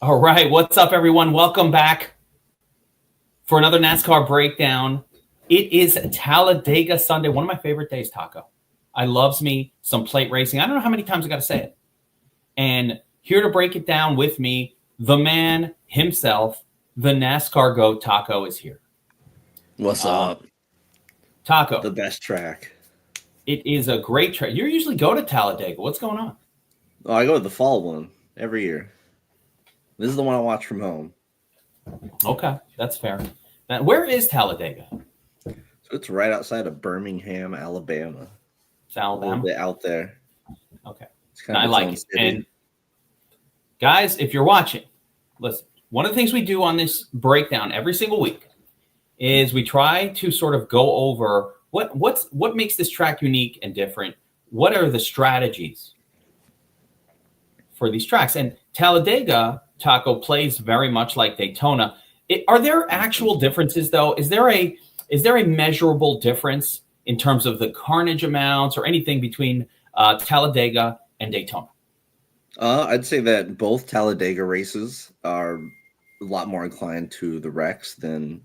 All right, what's up, everyone? Welcome back for another NASCAR breakdown. It is Talladega Sunday, one of my favorite days, Taco. I loves me some plate racing. I don't know how many times I got to say it. And here to break it down with me, the man himself, the NASCAR GOAT, Taco, is here. What's up? Taco, The best track. it is a great track. You usually go to Talladega. What's going on? Oh, I go to the fall one every year. This is the one I watch from home. Okay, that's fair. Now, where is Talladega? So it's right outside of Birmingham, Alabama. It's A little Alabama. bit out there. Okay. It's kind I of its like own it. city. And guys, if you're watching, listen, one of the things we do on this breakdown every single week is we try to sort of go over what makes this track unique and different. What are the strategies for these tracks? And Talladega, Taco, plays very much like Daytona. Are there actual differences though? Is there a measurable difference in terms of the carnage amounts or anything between Talladega and Daytona? I'd say that both Talladega races are a lot more inclined to the wrecks than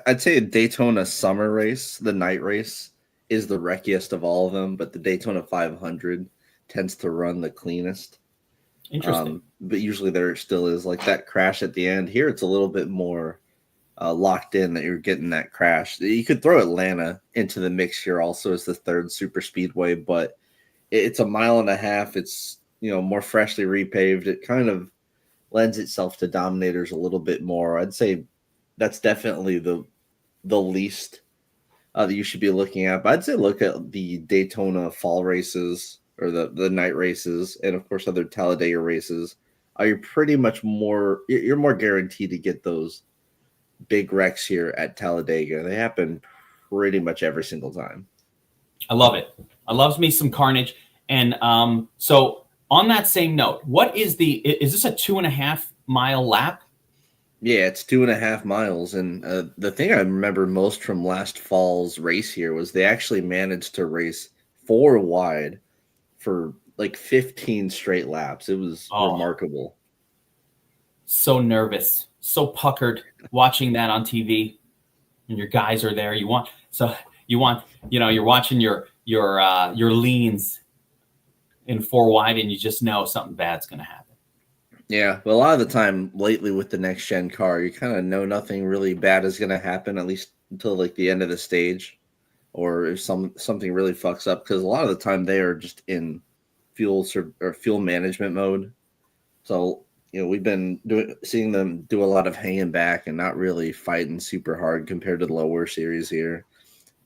I'd say a Daytona summer race, the night race, is the wreckiest of all of them, but the Daytona 500 tends to run the cleanest. Interesting. But usually there still is like that crash at the end. Here it's a little bit more locked in that you're getting that crash. You could throw Atlanta into the mix here also as the third super speedway, but it's a mile and a half. It's more freshly repaved. It kind of lends itself to dominators a little bit more. I'd say that's definitely the least that you should be looking at. But I'd say look at the Daytona fall races or the night races, and of course other Talladega races. You're pretty much you're more guaranteed to get those big wrecks here at Talladega. They happen pretty much every single time. I love it. I loves me some carnage. And so on that same note, is this a 2.5 mile lap? Yeah, it's 2.5 miles. And the thing I remember most from last fall's race here was they actually managed to race four wide for like 15 straight laps. It was remarkable. So nervous, so puckered watching that on TV. And your guys are there. You're watching your leans in four wide, and you just know something bad's going to happen. Yeah, but a lot of the time lately with the next gen car, you kind of know nothing really bad is going to happen at least until like the end of the stage, or if something really fucks up, because a lot of the time they are just in fuel management mode. So we've been seeing them do a lot of hanging back and not really fighting super hard compared to the lower series here.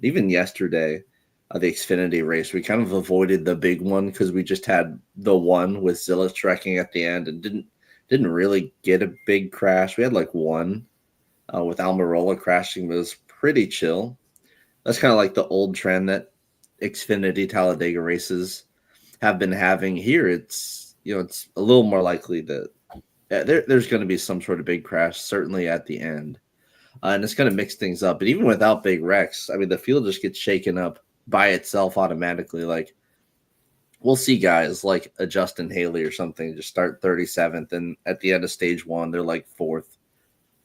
Even yesterday, the Xfinity race, we kind of avoided the big one because we just had the one with Zilla trekking at the end and didn't really get a big crash. We had like one with Almirola crashing, but it was pretty chill. That's kind of like the old trend that Xfinity Talladega races have been having here. It's it's a little more likely that there's going to be some sort of big crash, certainly at the end, and it's going to mix things up. But even without big wrecks, I mean, the field just gets shaken up by itself automatically. Like we'll see guys like a Justin Haley or something just start 37th, and at the end of stage one, they're like fourth.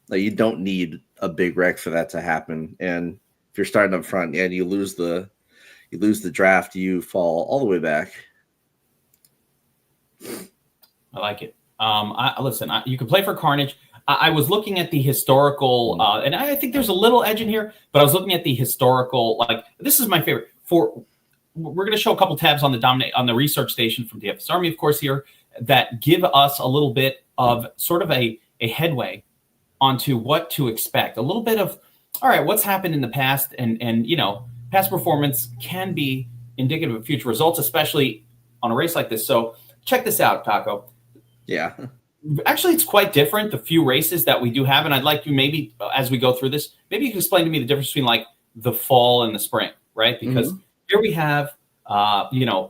Like you don't need a big wreck for that to happen. And if you're starting up front and you lose the draft, you fall all the way back. I like it. Listen, you can play for carnage. I was looking at the historical, and I think there's a little edge in here, but I was looking at the historical. Like this is my favorite. We're going to show a couple tabs on the research station from DFS Army, of course, here that give us a little bit of sort of a headway onto what to expect. A little bit of all right, what's happened in the past, and past performance can be indicative of future results, especially on a race like this. So check this out, Taco. Yeah. Actually, it's quite different, the few races that we do have. And I'd like you maybe, as we go through this, maybe you can explain to me the difference between like the fall and the spring, right? Because here we have, 31.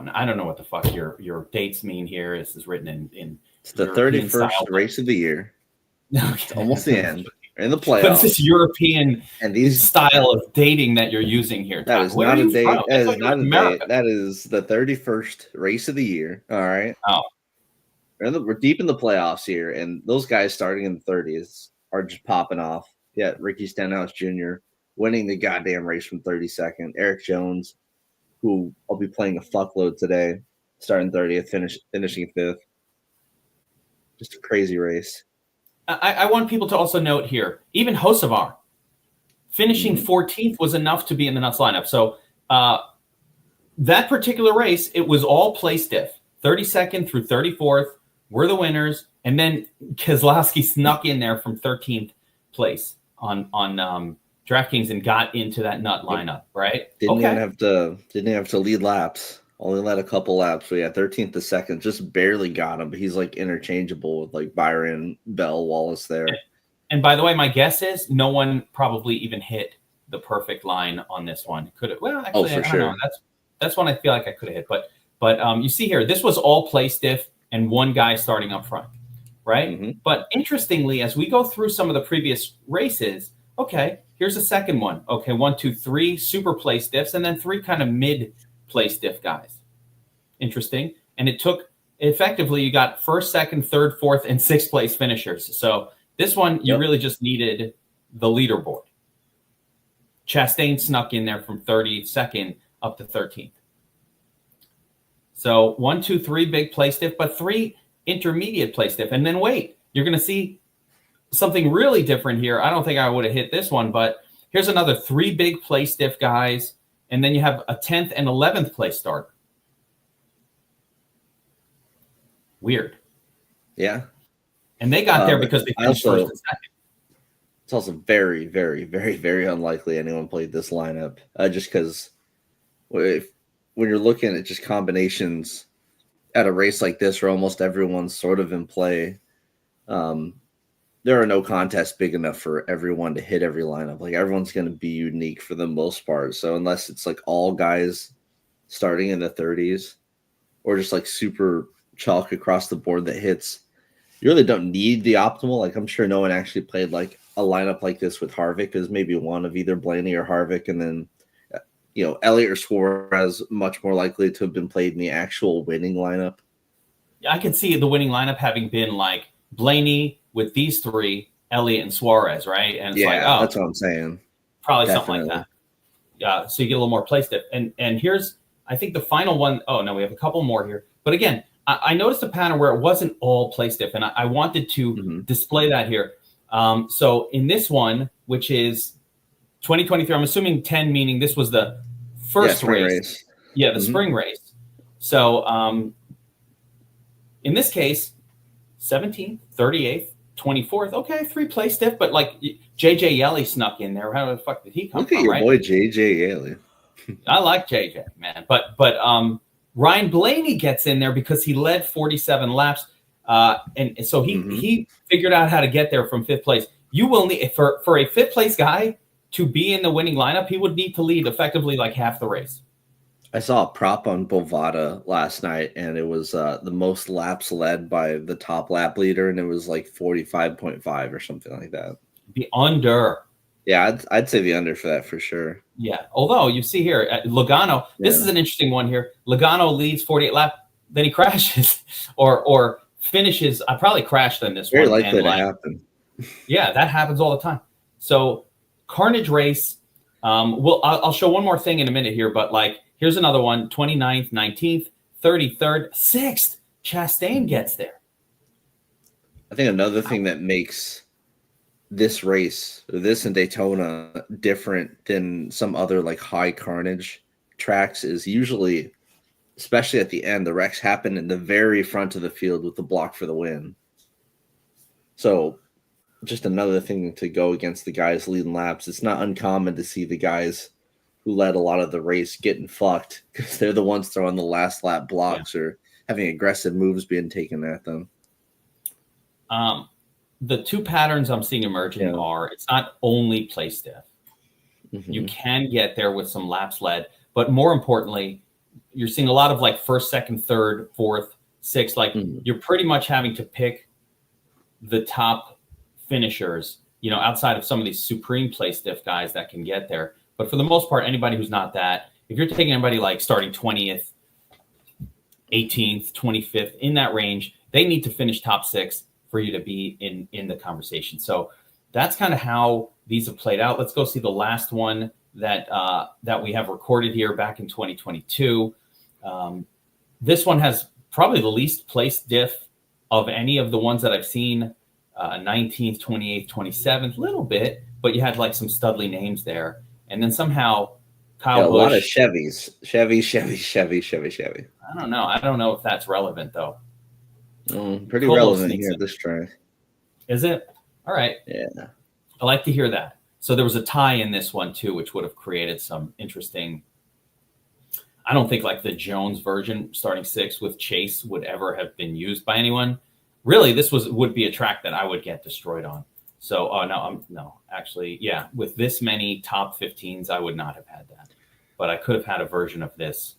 I don't know what the fuck your dates mean here. This is written in It's the European 31st style, race of the year. Okay. It's almost the end. in the What is playoffs. this European And these style of dating that you're using here, that Todd? is Where not are a you date. from? That I is thought you were not a from date. America. That is the 31st race of the year. All right. Oh, We're deep in the playoffs here, and those guys starting in the 30s are just popping off. Yeah, Ricky Stenhouse Jr. winning the goddamn race from 32nd. Eric Jones, who I'll be playing a fuckload today, starting 30th, finishing 5th. Just a crazy race. I want people to also note here, even Hocevar finishing Mhm. 14th was enough to be in the nuts lineup. So that particular race, it was all place diff. 32nd through 34th were the winners, and then Keselowski snuck in there from 13th place on DraftKings and got into that nut lineup. Right? Didn't even have to lead laps. Only led a couple laps. So yeah, 13th to second, just barely got him. But he's like interchangeable with like Byron, Bell, Wallace there. And by the way, my guess is no one probably even hit the perfect line on this one. Could it? Well, actually, for I don't sure. know. That's one I feel like I could have hit. But you see here, this was all place diff and one guy starting up front, right? Mhm. But interestingly, as we go through some of the previous races, okay, here's the second one. Okay, 1, 2, 3 super place diffs, and then 3 kind of mid place diff guys. Interesting. And it took effectively you got first, second, third, fourth, and sixth place finishers. So this one you really just needed the leaderboard. Chastain snuck in there from 32nd up to 13th. So 1, 2, 3 big place diff, but 3 intermediate place diff. And then wait, you're going to see something really different here. I don't think I would have hit this one, but here's another 3 big place diff guys. And then you have a 10th and 11th place starter. Weird. Yeah. And they got there because they finished first and second. It's also very, very, very, very unlikely anyone played this lineup. Just because when you're looking at just combinations at a race like this where almost everyone's sort of in play, there are no contests big enough for everyone to hit every lineup. Like everyone's going to be unique for the most part. So unless it's like all guys starting in the 30s or just like super chalk across the board that hits, you really don't need the optimal. Like I'm sure no one actually played like a lineup like this with Harvick, because maybe one of either Blaney or Harvick, and then Elliott or Suarez much more likely to have been played in the actual winning lineup. I could see the winning lineup having been like Blaney with these 3, Elliott and Suarez, right? And it's like, oh, that's what I'm saying. Probably Definitely. something like that. Yeah, so you get a little more place diff. And here's, I think the final one. Oh no, we have a couple more here. But again, I noticed a pattern where it wasn't all place diff, and I wanted to display that here. So in this one, which is 2023, I'm assuming 10, meaning this was the first race. Yeah, the spring race. So in this case, 17th, 38th, 24th. Okay, 3 place diff, but like JJ Yeley snuck in there. How the fuck did he come from? Look at your boy JJ Yeley. I like JJ, man. But Ryan Blaney gets in there because he led 47 laps. And so he figured out how to get there from 5th place. You will need, for a 5th place guy to be in the winning lineup, he would need to lead effectively like half the race. I saw a prop on Bovada last night, and it was the most laps led by the top lap leader, and it was like 45.5 or something like that. The under. Yeah, I'd say the under for that for sure. Yeah, although you see here, Logano, this is an interesting one here. Logano leads 48 laps, then he crashes or finishes. I probably crashed in this Very one. likely to happen. Yeah, that happens all the time. So Carnage race. I'll show one more thing in a minute here, but like here's another one: 29th, 19th, 33rd, 6th. Chastain gets there. I think another thing that makes this race, this and Daytona, different than some other like high carnage tracks is usually, especially at the end, the wrecks happen in the very front of the field with the block for the win. So just another thing to go against the guys leading laps. It's not uncommon to see the guys who led a lot of the race getting fucked because they're the ones throwing the last lap blocks or having aggressive moves being taken at them. The 2 patterns I'm seeing emerging are it's not only place diff. You can get there with some laps led, but more importantly, you're seeing a lot of like 1st, 2nd, 3rd, 4th, 6th. Like you're pretty much having to pick the top finishers outside of some of these supreme place diff guys that can get there. But for the most part, anybody who's not that, if you're taking anybody like starting 20th, 18th, 25th, in that range, they need to finish top 6 for you to be in the conversation. So that's kind of how these have played out. Let's go see the last one that we have recorded here back in 2022. This one has probably the least place diff of any of the ones that I've seen. 19th, 28th, 27th, little bit, but you had like some studly names there. And then somehow Kyle Busch. A lot of Chevys. Chevy. I don't know. I don't know if that's relevant, though. Pretty relevant here, this track. Is it? All right. Yeah. I like to hear that. So there was a tie in this one, too, which would have created some interesting. I don't think like the Jones version starting 6 with Chase would ever have been used by anyone. Really, this would be a track that I would get destroyed on. So, actually, yeah, with this many top 15s, I would not have had that. But I could have had a version of this.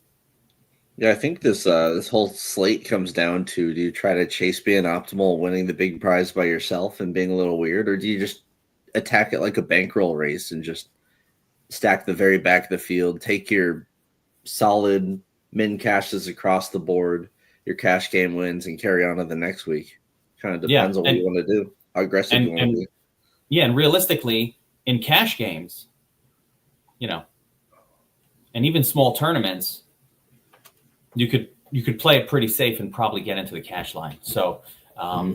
Yeah, I think this whole slate comes down to, do you try to chase being optimal, winning the big prize by yourself and being a little weird, or do you just attack it like a bankroll race and just stack the very back of the field, take your solid min cashes across the board, your cash game wins, and carry on to the next week? Kind of depends on what you want to do, how aggressive you want to be. Yeah, and realistically, in cash games, and even small tournaments, you could play it pretty safe and probably get into the cash line. So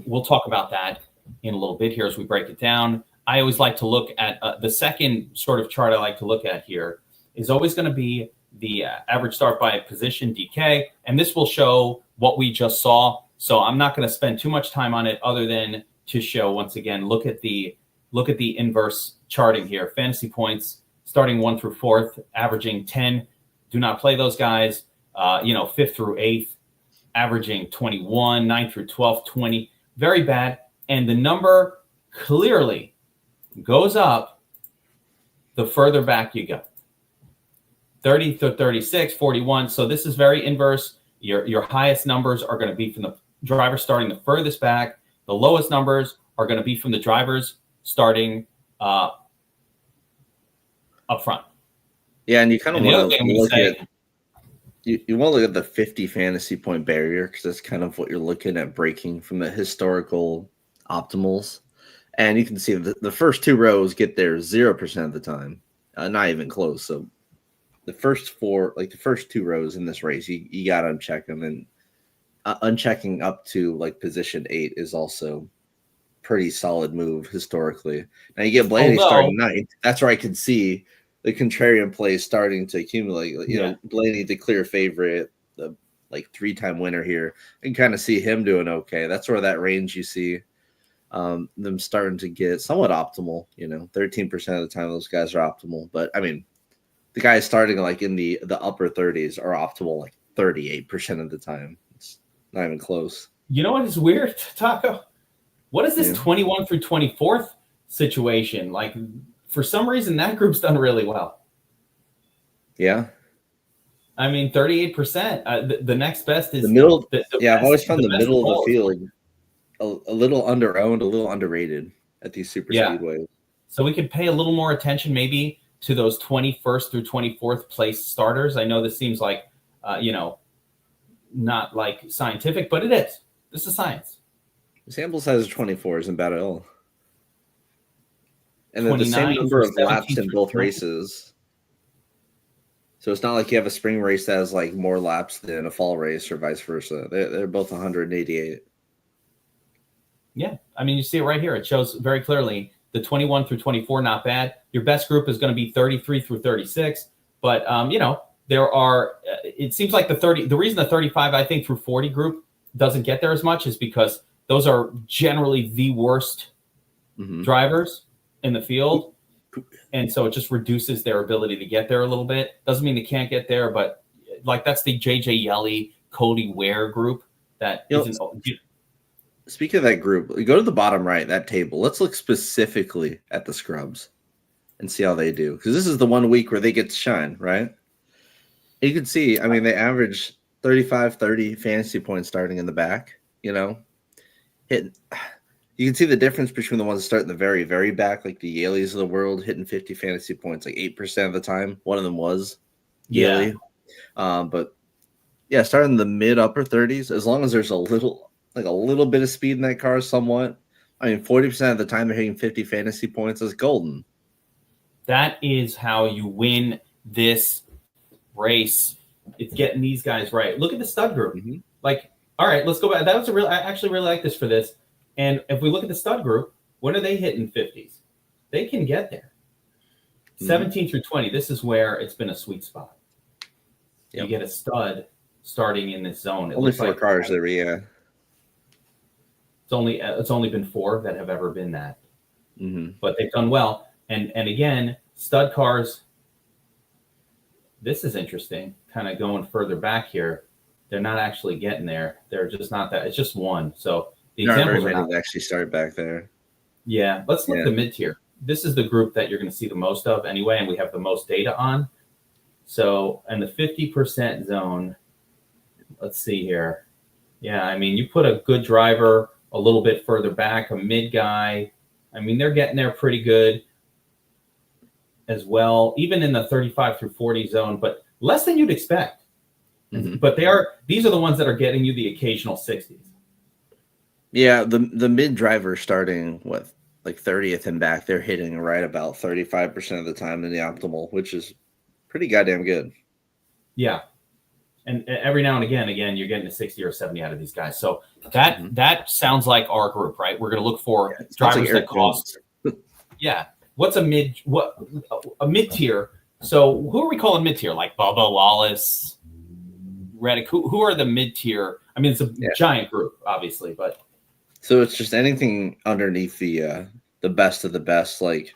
we'll talk about that in a little bit here as we break it down. I always like to look at the second sort of chart I like to look at here is always going to be the average start by position DK, and this will show what we just saw. So I'm not going to spend too much time on it other than to show, once again, look at the inverse charting here. Fantasy points starting 1 through 4th, averaging 10. Do not play those guys. 5th through 8th, averaging 21. 9th through 12th, 20. Very bad. And the number clearly goes up the further back you go. 30 to 36, 41. So this is very inverse. Your highest numbers are going to be from the drivers starting the furthest back. The lowest numbers are going to be from the drivers starting up front. Yeah, and you kind of want to look at you want to look at the 50 fantasy point barrier, because that's kind of what you're looking at breaking from the historical optimals. And you can see the first 2 rows get there 0% of the time, not even close. So the first 2 rows in this race, you got to uncheck them, and unchecking up to like position 8 is also pretty solid move historically. Now you get Blaney starting 9th. That's where I can see the contrarian play starting to accumulate. Blaney, the clear favorite, the 3-time winner here. You can kind of see him doing okay. That's where that range you see them starting to get somewhat optimal. 13% of the time those guys are optimal. But I mean, the guys starting like in the upper 30s are optimal like 38% of the time. It's not even close. You know what is weird, Taco? What is this 21 through 24th situation? Like, for some reason, that group's done really well. Yeah. I mean, 38%. The next best is the middle. I've always found the middle of the field a little underowned, a little underrated at these super speedways. So we could pay a little more attention maybe to those 21st through 24th place starters. I know this seems like, not like scientific, but it is. This is science. The sample size of 24 isn't bad at all. And then the same number of laps in both races. So it's not like you have a spring race that has like more laps than a fall race or vice versa. They're both 188. Yeah. I mean, you see it right here. It shows very clearly the 21 through 24, not bad. Your best group is going to be 33 through 36. But, there are, it seems like the reason the 35, I think, through 40 group doesn't get there as much is because those are generally the worst drivers in the field. And so it just reduces their ability to get there a little bit. Doesn't mean they can't get there, but like that's the JJ Yelly, Cody Ware group that isn't. Speaking of that group, go to the bottom right, that table. Let's look specifically at the scrubs and see how they do. Because this is the 1 week where they get to shine, right? You can see, I mean, they average 35, 30 fantasy points starting in the back, You can see the difference between the ones that start in the very, very back, like the Yaleys of the world, hitting 50 fantasy points like 8% of the time. One of them was Yaley. But yeah, starting in the mid upper 30s, as long as there's a little bit of speed in that car, somewhat. I mean, 40% of the time they're hitting 50 fantasy points is golden. That is how you win this race. It's getting these guys right. Look at the stud group. Mm-hmm. Like, all right, let's go back. That was I actually really like this for this. And if we look at the stud group, when are they hitting 50s? They can get there. 17 through 20, this is where it's been a sweet spot. Yep. You get a stud starting in this zone. Only 4 cars there, yeah. It's only been 4 that have ever been that. But they've done well. And again, stud cars, this is interesting, kind of going further back here. They're not actually getting there. They're just not that. It's just 1. So the examples are not actually start back there. Yeah, let's look at the mid-tier. This is the group that you're going to see the most of anyway, and we have the most data on. So in the 50% zone, let's see here. Yeah, I mean, you put a good driver a little bit further back, a mid guy. I mean, they're getting there pretty good as well, even in the 35 through 40 zone, but less than you'd expect. But these are the ones that are getting you the occasional 60s. Yeah, the mid driver starting with like 30th and back, they're hitting right about 35% of the time in the optimal, which is pretty goddamn good. Yeah. And every now and again, you're getting a 60 or 70 out of these guys. So that sounds like our group, right? We're going to look for drivers that cost. Yeah. What's a mid tier? So who are we calling mid tier? Like Bubba Wallace, Reddick? Who are the mid tier? I mean, it's a giant group, obviously, but so it's just anything underneath the best of the best, like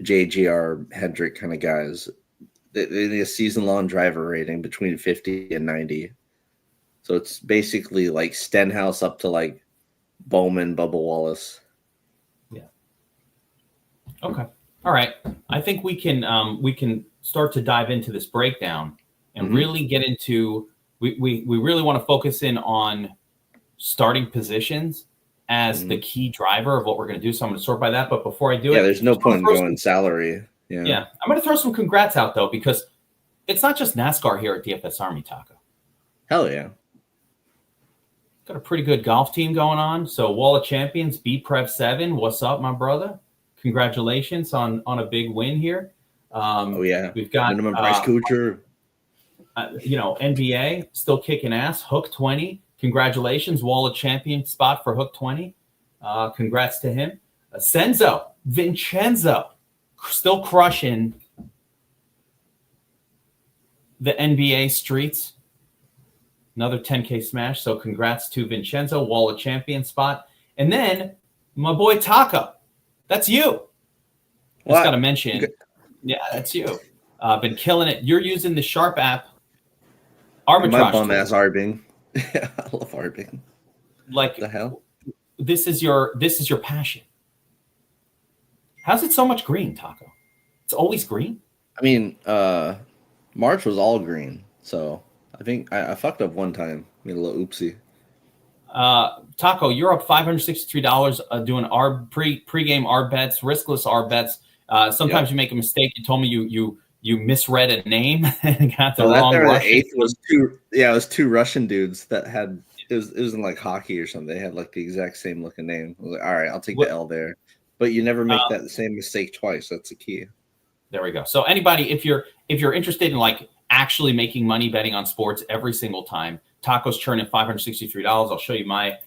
JGR Hendrick kind of guys. They need a season-long driver rating between 50 and 90. So it's basically like Stenhouse up to like Bowman, Bubba Wallace. Yeah. Okay. All right. I think we can start to dive into this breakdown and really get into. We really want to focus in on starting positions as the key driver of what we're going to do. So I'm going to sort by that. But before I do it, there's no point in going salary. Yeah. I'm going to throw some congrats out, though, because it's not just NASCAR here at DFS Army, Taco. Hell yeah. Got a pretty good golf team going on. So Wall of Champions, B-Prev 7. What's up, my brother? Congratulations on a big win here. We've got minimum price Kuchar. NBA still kicking ass. Hook 20. Congratulations. Wall of Champion spot for Hook 20. Congrats to him. Vincenzo. Still crushing the NBA streets. Another 10K smash. So congrats to Vincenzo, Wall of Champion spot. And then my boy Taco. That's you. Just got to mention. Okay. Yeah, that's you. Been killing it. You're using the Sharp app. Arbitrage. My bum ass Arbing. Yeah, I love Arbing. Like what the hell? This is your passion. How's it so much green, Taco? It's always green? I mean, March was all green. So I think I fucked up one time. Made a little oopsie. Taco, you're up $563 doing ARB pre-game ARB bets, riskless ARB bets. Sometimes you make a mistake. You told me you misread a name and got the wrong Russian. The 8th was it was 2 Russian dudes that had it was in like hockey or something. They had like the exact same looking name. I was like, all right, I'll take the L there. But you never make that same mistake twice. That's the key. There we go. So anybody, if you're interested in like actually making money betting on sports every single time, Taco's churning $563. I'll show you my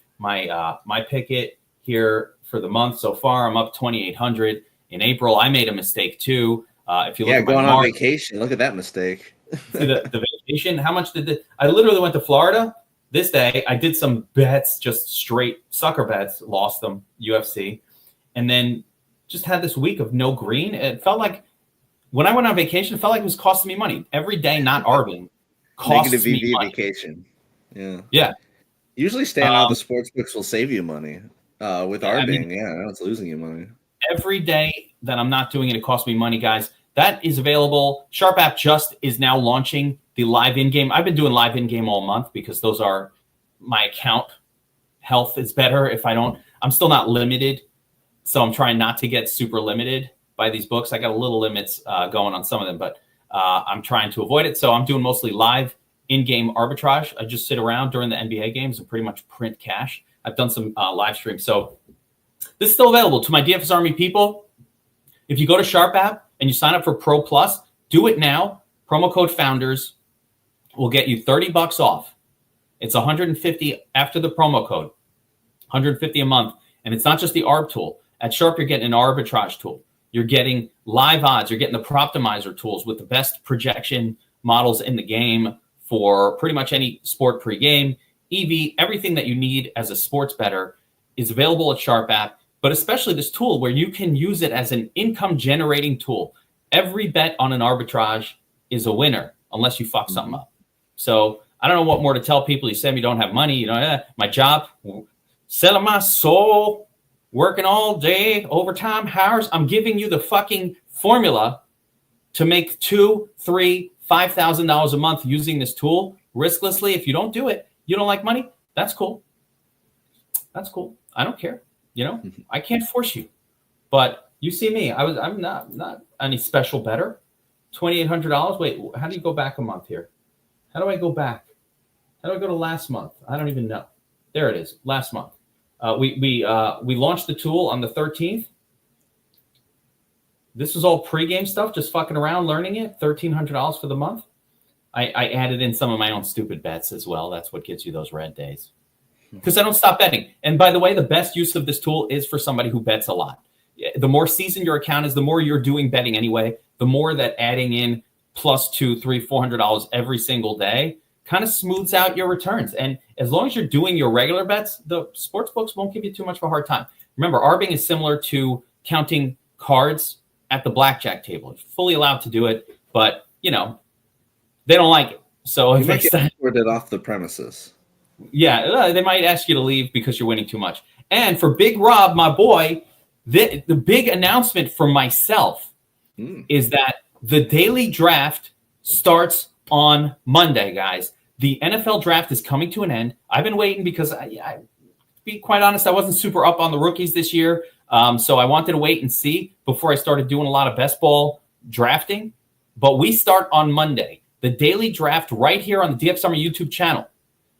picket here for the month so far. I'm up $2,800. In April, I made a mistake too. If you look at going on vacation, look at that mistake. See the vacation. How much I literally went to Florida this day. I did some bets, just straight sucker bets, lost them, UFC, and then just had this week of no green. It felt like when I went on vacation, it felt like it was costing me money every day. Not arbing costs negative me VV money. Vacation. Yeah. Usually, staying out of the sports books will save you money. With arbing, it's losing you money. Every day that I'm not doing it, it costs me money, guys. That is available. Sharp app just is now launching the live in-game. I've been doing live in-game all month because those are my account health is better if I don't. I'm still not limited, so I'm trying not to get super limited by these books. I got a little limits going on some of them, but I'm trying to avoid it. So I'm doing mostly live in-game arbitrage. I just sit around during the NBA games and pretty much print cash. I've done some live streams. So this is still available to my DFS Army people. If you go to Sharp app and you sign up for Pro Plus, do it now. Promo code Founders will get you $30 off. It's $150 after the promo code, $150 a month. And it's not just the ARB tool. At Sharp, you're getting an arbitrage tool. You're getting live odds. You're getting the Proptimizer tools with the best projection models in the game for pretty much any sport pre-game. EV, everything that you need as a sports bettor is available at Sharp app, but especially this tool where you can use it as an income generating tool. Every bet on an arbitrage is a winner unless you fuck something up. So I don't know what more to tell people. You said you don't have money. You know, my job, selling my soul, working all day, overtime hours. I'm giving you the fucking formula to make $2,000, $3,000, $5,000 a month using this tool risklessly. If you don't do it, you don't like money. That's cool. That's cool. I don't care. You know, I can't force you. But you see me. I'm not any special bettor. $2,800. Wait, how do you go back a month here? How do I go back? How do I go to last month? I don't even know. There it is. Last month. We launched the tool on the 13th. This is all pregame stuff, just fucking around, learning it. $1,300 for the month. I added in some of my own stupid bets as well. That's what gets you those red days. Because I don't stop betting. And by the way, the best use of this tool is for somebody who bets a lot. The more seasoned your account is, the more you're doing betting anyway, the more that adding in plus $200, $300, $400 every single day kind of smooths out your returns. And as long as you're doing your regular bets, the sports books won't give you too much of a hard time. Remember, arbing is similar to counting cards at the blackjack table. You're fully allowed to do it, but, you know, they don't like it. So you might get ordered off the premises. Yeah, they might ask you to leave because you're winning too much. And for Big Rob, my boy, the big announcement for myself is that the daily draft starts on Monday, guys. The NFL draft is coming to an end. I've been waiting because, to be quite honest, I wasn't super up on the rookies this year. So I wanted to wait and see before I started doing a lot of best ball drafting. But we start on Monday. The daily draft right here on the DFS Army YouTube channel.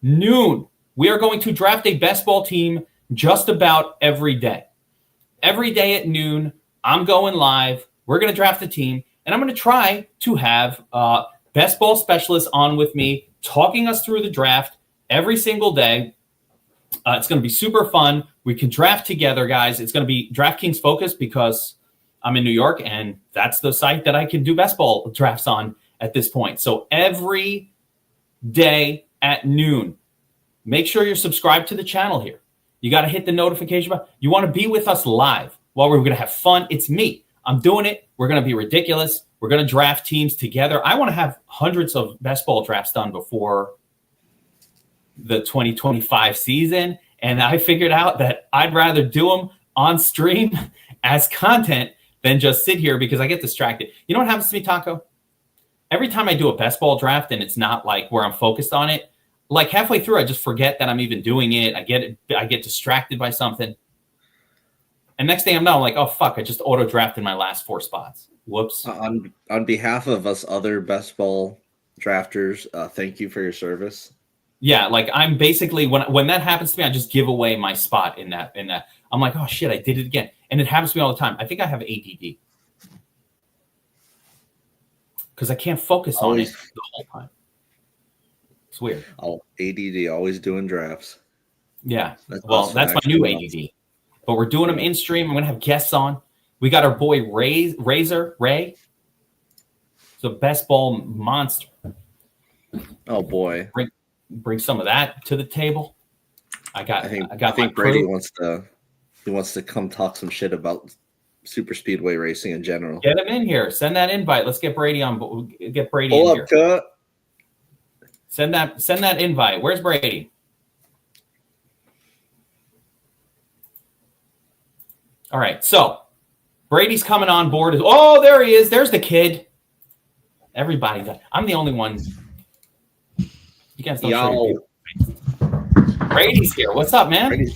Noon. We are going to draft a best ball team just about every day. Every day at noon, I'm going live. We're going to draft a team. And I'm going to try to have best ball specialists on with me, talking us through the draft every single day. It's going to be super fun. We can draft together, guys. It's going to be Draftkings focused because I'm in New York, and that's the site that I can do best ball drafts on at this point. So every day at noon, make sure you're subscribed to the channel here. You got to hit the notification button. You want to be with us live while we're going to have fun. It's me. I'm doing it. We're going to be ridiculous. We're going to draft teams together. I want to have hundreds of best ball drafts done before the 2025 season. And I figured out that I'd rather do them on stream as content than just sit here because I get distracted. You know what happens to me, Taco? Every time I do a best ball draft and it's not like where I'm focused on it, like halfway through, I just forget that I'm even doing it. I get distracted by something. And next thing I'm like, oh, fuck, I just auto drafted my last 4 spots. Whoops. On behalf of us other best ball drafters, thank you for your service. Yeah, like I'm basically, when that happens to me, I just give away my spot in that. I'm like, oh, shit, I did it again. And it happens to me all the time. I think I have ADD. Because I can't focus on it the whole time. It's weird. Oh, ADD, always doing drafts. Yeah. That's my new ADD. But we're doing them in stream. I'm going to have guests on. We got our boy Ray. He's a best ball monster. Oh boy. Bring some of that to the table. I think Brady wants to come talk some shit about super speedway racing in general. Get him in here. Send that invite. Let's get Brady on. Get Brady in here. Cut. Send that invite. Where's Brady? All right. So Brady's coming on board. Oh, there he is. There's the kid. Everybody. I'm the only one. You guys don't show your Brady's here. What's up, man?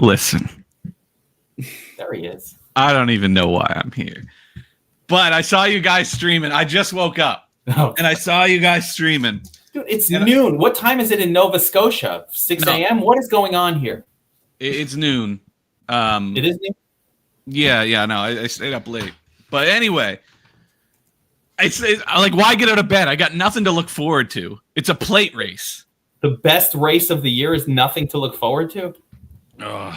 Listen, There he is. I don't even know why I'm here. But I saw you guys streaming. I just woke up. Oh, And I saw you guys streaming. dude, it's noon. What time is it in Nova Scotia? 6 a.m.? What is going on here? It's noon. It is noon? Yeah, no, I stayed up late. But anyway, it's like, why get out of bed? I got nothing to look forward to. It's a plate race. The best race of the year is nothing to look forward to?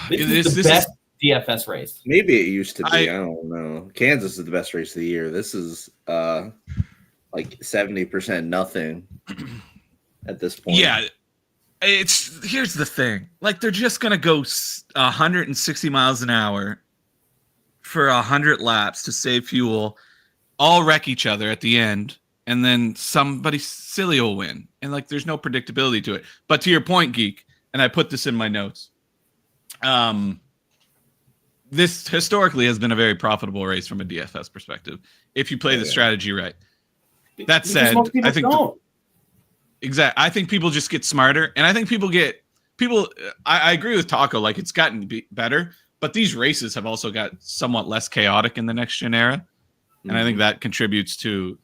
This is the best DFS race. Maybe it used to be. I don't know. Kansas is the best race of the year. This is like 70% nothing at this point. Yeah. Here's the thing. Like, they're just going to go 160 miles an hour for 100 laps to save fuel, all wreck each other at the end, and then somebody silly will win. And, like, there's no predictability to it. But to your point, Geek, and I put this in my notes, this historically has been a very profitable race from a DFS perspective, if you play the strategy right. That said, I think I think people just get smarter, and I think I agree with Taco. Like, it's gotten better, but these races have also got somewhat less chaotic in the next gen era, and I think that contributes to,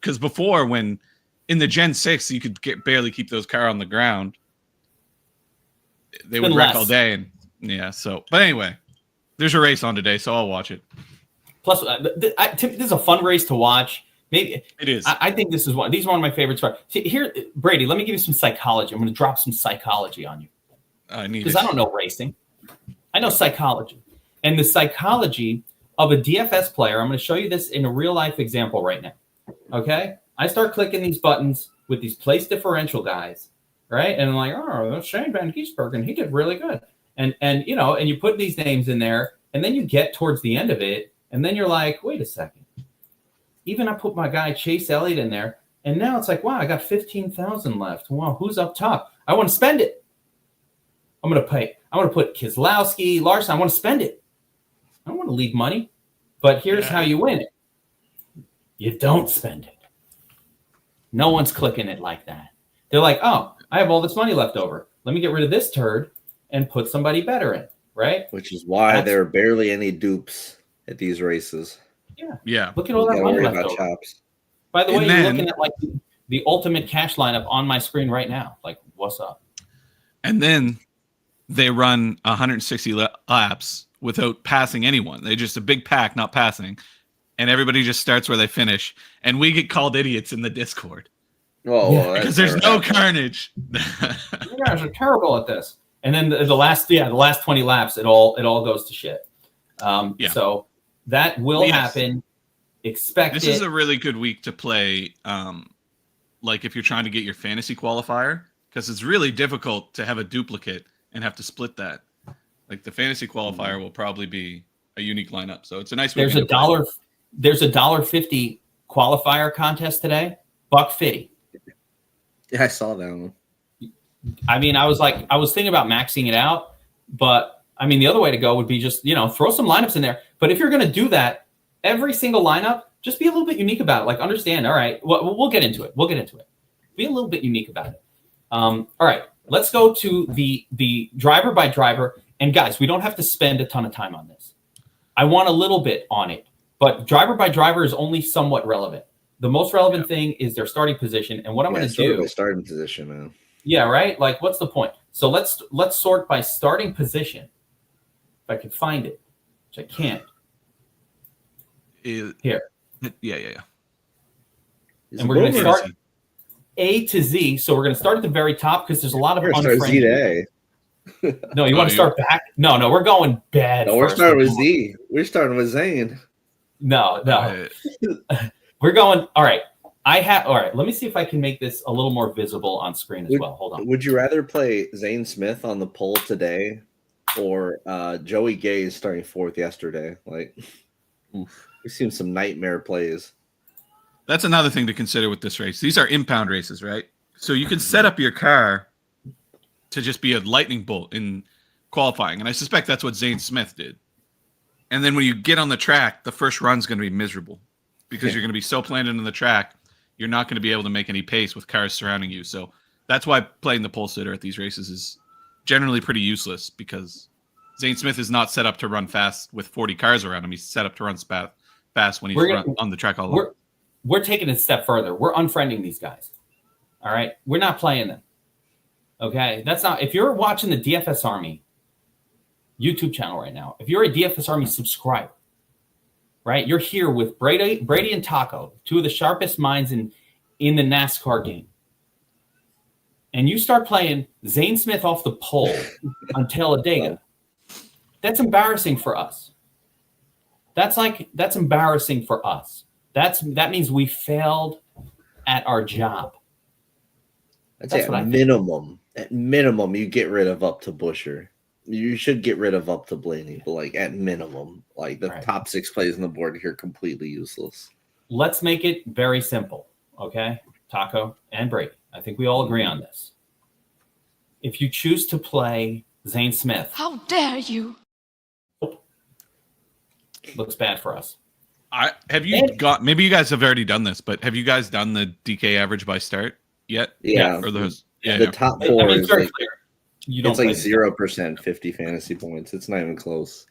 because before, when in the Gen 6 you could barely keep those cars on the ground, they would wreck all day, and but anyway, there's a race on today, so I'll watch it. Plus, this is a fun race to watch. Maybe it is. I think these are one of my favorites. See, here, Brady, let me give you some psychology. I'm going to drop some psychology on you. Because I don't know racing. I know psychology. And the psychology of a DFS player, I'm going to show you this in a real life example right now. Okay? I start clicking these buttons with these place differential guys, right? And I'm like, oh, that's Shane Van Gisbergen. He did really good. And you put these names in there, and then you get towards the end of it, and then you're like, wait a second. Even I put my guy Chase Elliott in there, and now it's like, wow, I got 15,000 left. Wow, who's up top? I want to spend it. I'm going to put Keselowski, Larson. I want to spend it. I don't want to leave money. But here's how you win it. You don't spend it. No one's clicking it like that. They're like, oh, I have all this money left over. Let me get rid of this turd and put somebody better in, right? Which is why there are barely any dupes at these races. Yeah. Look at all that money left over. Chops. By the way, you're looking at like the ultimate cash lineup on my screen right now. Like, what's up? And then they run 160 laps without passing anyone. They just a big pack, not passing. And everybody just starts where they finish. And we get called idiots in the Discord. Oh, because there's no carnage. You guys are terrible at this. And then the last 20 laps, it all goes to shit. So that will happen. Expect this is a really good week to play. Like if you're trying to get your fantasy qualifier, because it's really difficult to have a duplicate and have to split that. Like the fantasy qualifier will probably be a unique lineup. So it's a nice. There's $1.50 qualifier contest today. $1.50. Yeah, I saw that one. I mean, I was thinking about maxing it out, but I mean, the other way to go would be just, throw some lineups in there. But if you're going to do that, every single lineup, just be a little bit unique about it. Like, understand, all right, we'll get into it. Be a little bit unique about it. All right, let's go to the driver by driver. And guys, we don't have to spend a ton of time on this. I want a little bit on it, but driver by driver is only somewhat relevant. The most relevant thing is their starting position. And what I'm going to do. Starting position, man. Yeah, right? Like, what's the point? So let's sort by starting position. If I can find it, which I can't. Here. Yeah. And we're going to start A to Z. So we're going to start at the very top because there's a lot of unfriendly. Z to A. No, you want to start back? No, we're going bad. No, we're starting with Z. We're starting with Zane. No. We're going. All right. All right. Let me see if I can make this a little more visible on screen as well. Hold on. Would you rather play Zane Smith on the poll today or Joey Gay starting fourth yesterday? Like, we've seen some nightmare plays. That's another thing to consider with this race. These are impound races, right? So you can set up your car to just be a lightning bolt in qualifying. And I suspect that's what Zane Smith did. And then when you get on the track, the first run's going to be miserable because you're going to be so planted in the track. You're not going to be able to make any pace with cars surrounding you. So that's why playing the pole sitter at these races is generally pretty useless because Zane Smith is not set up to run fast with 40 cars around him. He's set up to run fast when he's on the track all alone. We're taking it a step further. We're unfriending these guys. All right? We're not playing them. Okay? That's not – if you're watching the DFS Army YouTube channel right now, if you're a DFS Army subscriber, right, you're here with Brady and Taco, two of the sharpest minds in the NASCAR game. And you start playing Zane Smith off the pole on Talladega. That's embarrassing for us. That's embarrassing for us. That means we failed at our job. That's at minimum. At minimum, you get rid of up to Buescher. You should get rid of up to Blaney, but like at minimum, like the top 6 plays on the board here completely useless. Let's make it very simple, okay? Taco and Brady. I think we all agree on this. If you choose to play Zane Smith, how dare you? Looks bad for us. Maybe you guys have already done this, but have you guys done the DK average by start yet? Yeah. Or the top 4 is like, it's like 0% 50 fantasy points. It's not even close.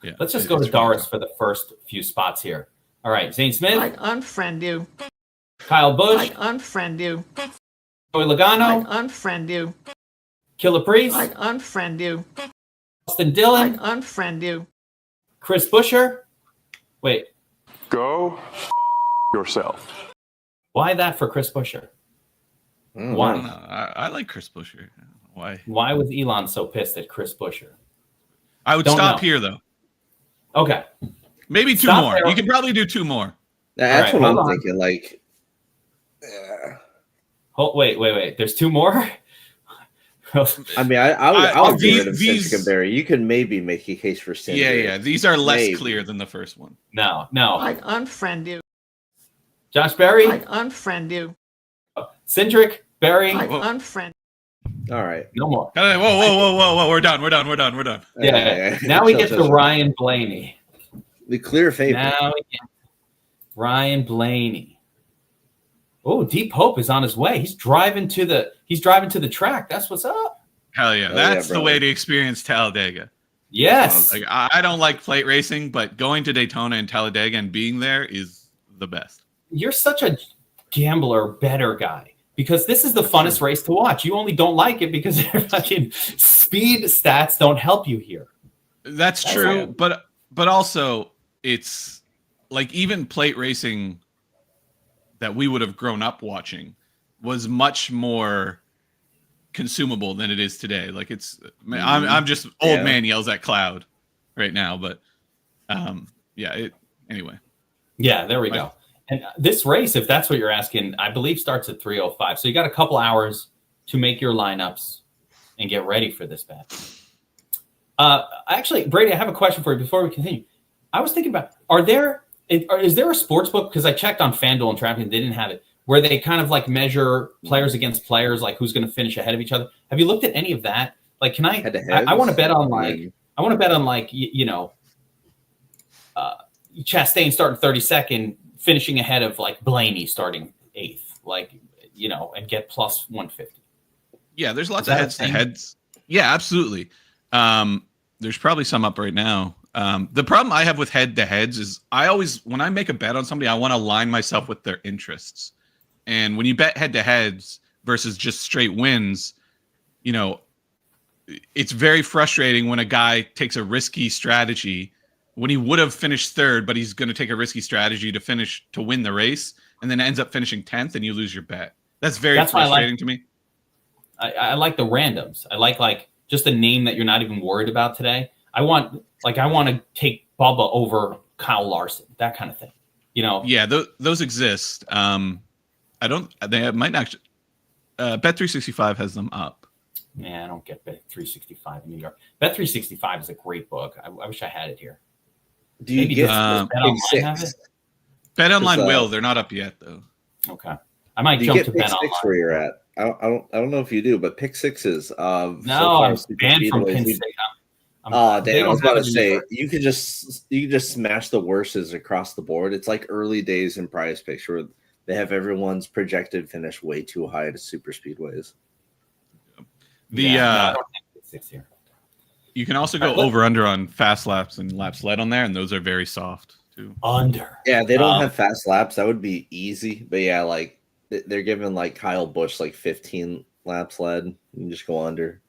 Yeah. Let's just go to Doris for the first few spots here. All right, Zane Smith. I unfriend you. Kyle Busch. I unfriend you. Joey Logano. I unfriend you. Killer Priest. I unfriend you. Austin Dillon. I unfriend you. Chris Buescher. Wait. Go yourself. Why that for Chris Buescher? Why? I like Chris Buescher. Why was Elon so pissed at Chris Buescher? I would stop here, though. Okay. Maybe 2 more. You can probably do 2 more. That's what I'm thinking. Like, wait. There's 2 more? I mean, I'll get rid of Cedric and Barry. You can maybe make a case for Cedric. Yeah. These are less clear than the first one. No. I unfriend you. Josh Berry. I unfriend you. Cedric, Barry. I unfriend. All right. No more. Whoa. We're done. Yeah. Now we get to Ryan Blaney. The clear favorite. Now we get Ryan Blaney. Oh, Deep Hope is on his way. He's driving to the track. That's what's up. Hell yeah. That's the way to experience Talladega. Yes. Like, I don't like plate racing, but going to Daytona and Talladega and being there is the best. You're such a gambler, better guy, because this is the funnest race to watch. You only don't like it because your fucking speed stats don't help you here. That's true, but also it's like even plate racing that we would have grown up watching was much more consumable than it is today. Like I'm just old man yells at cloud right now, but anyway. Yeah, there we go. And this race, if that's what you're asking, I believe starts at 3:05. So you got a couple hours to make your lineups and get ready for this bet. Actually, Brady, I have a question for you before we continue. I was thinking about, is there a sports book? Because I checked on Fanduel and Draftkings, they didn't have it, where they kind of like measure players against players, like who's going to finish ahead of each other. Have you looked at any of that? Like, can I want to bet on Chastain starting 32nd, finishing ahead of like Blaney starting 8th, and get plus 150. Yeah, there's lots of heads. Yeah, absolutely. There's probably some up right now. The problem I have with head-to-heads is when I make a bet on somebody, I want to align myself with their interests. And when you bet head-to-heads versus just straight wins, it's very frustrating when a guy takes a risky strategy when he would have finished 3rd, but he's going to take a risky strategy to win the race, and then ends up finishing 10th, and you lose your bet. That's frustrating to me. I like the randoms. I like just a name that you're not even worried about today. I want to take Bubba over Kyle Larson, that kind of thing. Yeah, those exist. They might not. Bet365 has them up. Yeah, I don't get Bet365 in New York. Bet365 is a great book. I wish I had it here. Do you get Bet Online have it? Bet Online will. They're not up yet though. Okay, I might jump to Bet Online. Where you're at? I don't know if you do, but pick sixes. I'm banned from Penn State. Dan, I was about to say you can just smash the worses across the board. It's like early days in Prize Picks where they have everyone's projected finish way too high to super speedways. I don't think it's 6 here. You can also go over/under on fast laps and laps led on there, and those are very soft too. Under. Yeah, they don't have fast laps. That would be easy. But yeah, like they're giving like Kyle Busch like 15 laps led. You can just go under.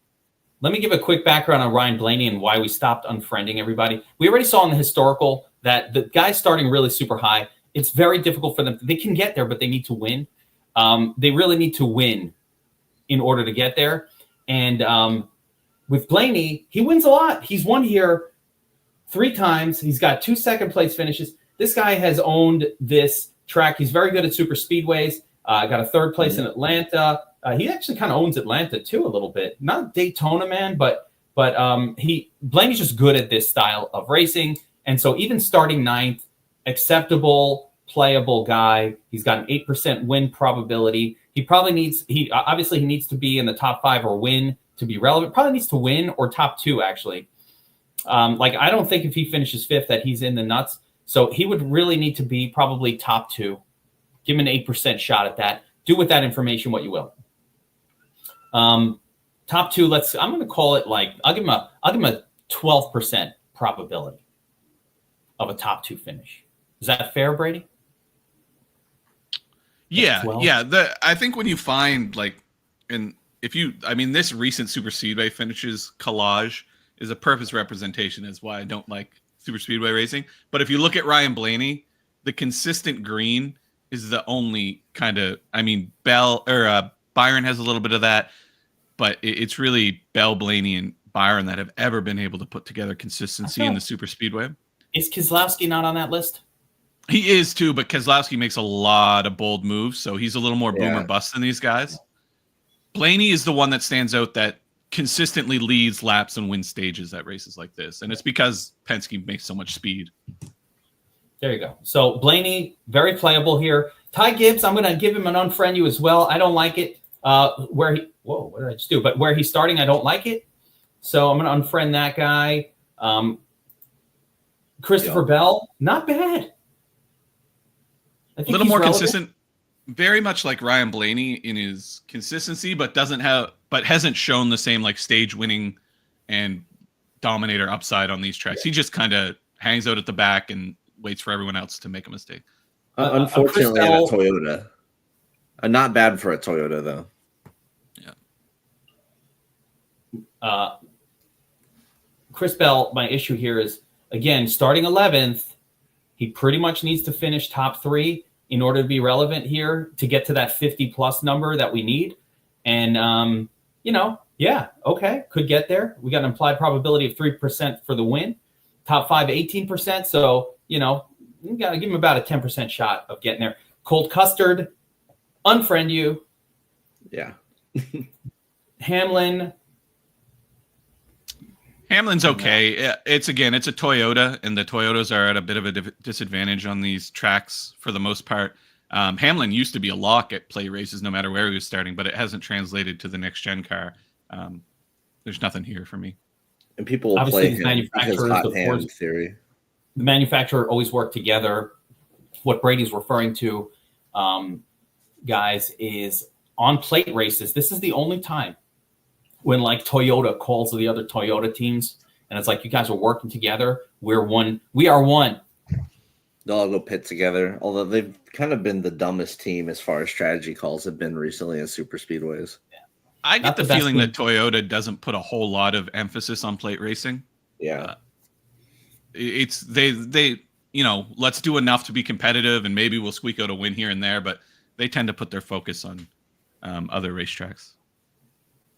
Let me give a quick background on Ryan Blaney and why we stopped unfriending everybody. We already saw in the historical that the guys starting really super high, it's very difficult for them. They can get there, but they need to win. They really need to win in order to get there. And with Blaney, he wins a lot. He's won here 3 times. He's got 2 second-place finishes. This guy has owned this track. He's very good at super speedways. Got a 3rd place in Atlanta. He actually kind of owns Atlanta too a little bit. Not Daytona, man, but Blaney's just good at this style of racing. And so even starting 9th, acceptable, playable guy. He's got an 8% win probability. He probably needs he needs to be in the top 5 or win to be relevant. Probably needs to win or top 2 actually. I don't think if he finishes 5th that he's in the nuts. So he would really need to be probably top 2. Give him an 8% shot at that. Do with that information what you will. Top 2, I'm going to call it I'll give him a 12% probability of a top 2 finish. Is that fair, Brady? Yeah. I think when you find this recent super speedway finishes collage is a perfect representation as why I don't like super speedway racing. But if you look at Ryan Blaney, the consistent green is the only kind of, Byron has a little bit of that, but it's really Bell, Blaney, and Byron that have ever been able to put together consistency in the super speedway. Is Keselowski not on that list? He is too, but Keselowski makes a lot of bold moves, so he's a little more boom or bust than these guys. Blaney is the one that stands out that consistently leads laps and wins stages at races like this, and it's because Penske makes so much speed. There you go. So Blaney, very playable here. Ty Gibbs, I'm going to give him an unfriend you as well. I don't like it. What did I just do? But where he's starting, I don't like it. So I'm going to unfriend that guy. Christopher Bell, not bad. A little more consistent, very much like Ryan Blaney in his consistency, but hasn't shown the same stage winning and dominator upside on these tracks. He just kind of hangs out at the back and waits for everyone else to make a mistake. Unfortunately, in a Toyota. Not bad for a Toyota, though. Yeah. Chris Bell, my issue here is, again, starting 11th, he pretty much needs to finish top 3 in order to be relevant here to get to that 50-plus number that we need. And, could get there. We got an implied probability of 3% for the win. Top 5, 18%. So, you got to give him about a 10% shot of getting there. Colt Custard, unfriend you. Yeah. Hamlin's okay. It's a Toyota, and the Toyotas are at a bit of a disadvantage on these tracks for the most part. Hamlin used to be a lock at play races no matter where he was starting, but it hasn't translated to the next gen car. There's nothing here for me. And people will play him because hot hand theory. The manufacturer always work together. What Brady's referring to, guys, is on plate races. This is the only time when Toyota calls the other Toyota teams, and it's you guys are working together. We're one. We are one. They'll all go pit together. Although they've kind of been the dumbest team as far as strategy calls have been recently in super speedways. Yeah. I get the feeling that Toyota doesn't put a whole lot of emphasis on plate racing. Yeah. It's they let's do enough to be competitive and maybe we'll squeak out a win here and there, but they tend to put their focus on other racetracks.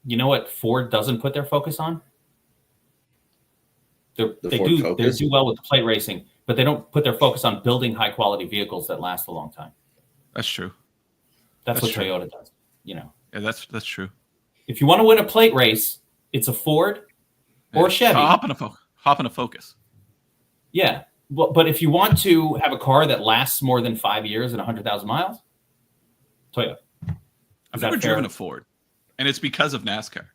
You know what Ford doesn't put their focus on? They do well with the plate racing, but they don't put their focus on building high quality vehicles that last a long time. That's true. That's what true. Toyota does. Yeah, that's true. If you want to win a plate race, it's a Ford or a Chevy. Hop in a Focus. Yeah, but if you want to have a car that lasts more than 5 years and 100,000 miles, Toyota. I've never driven a Ford, and it's because of NASCAR.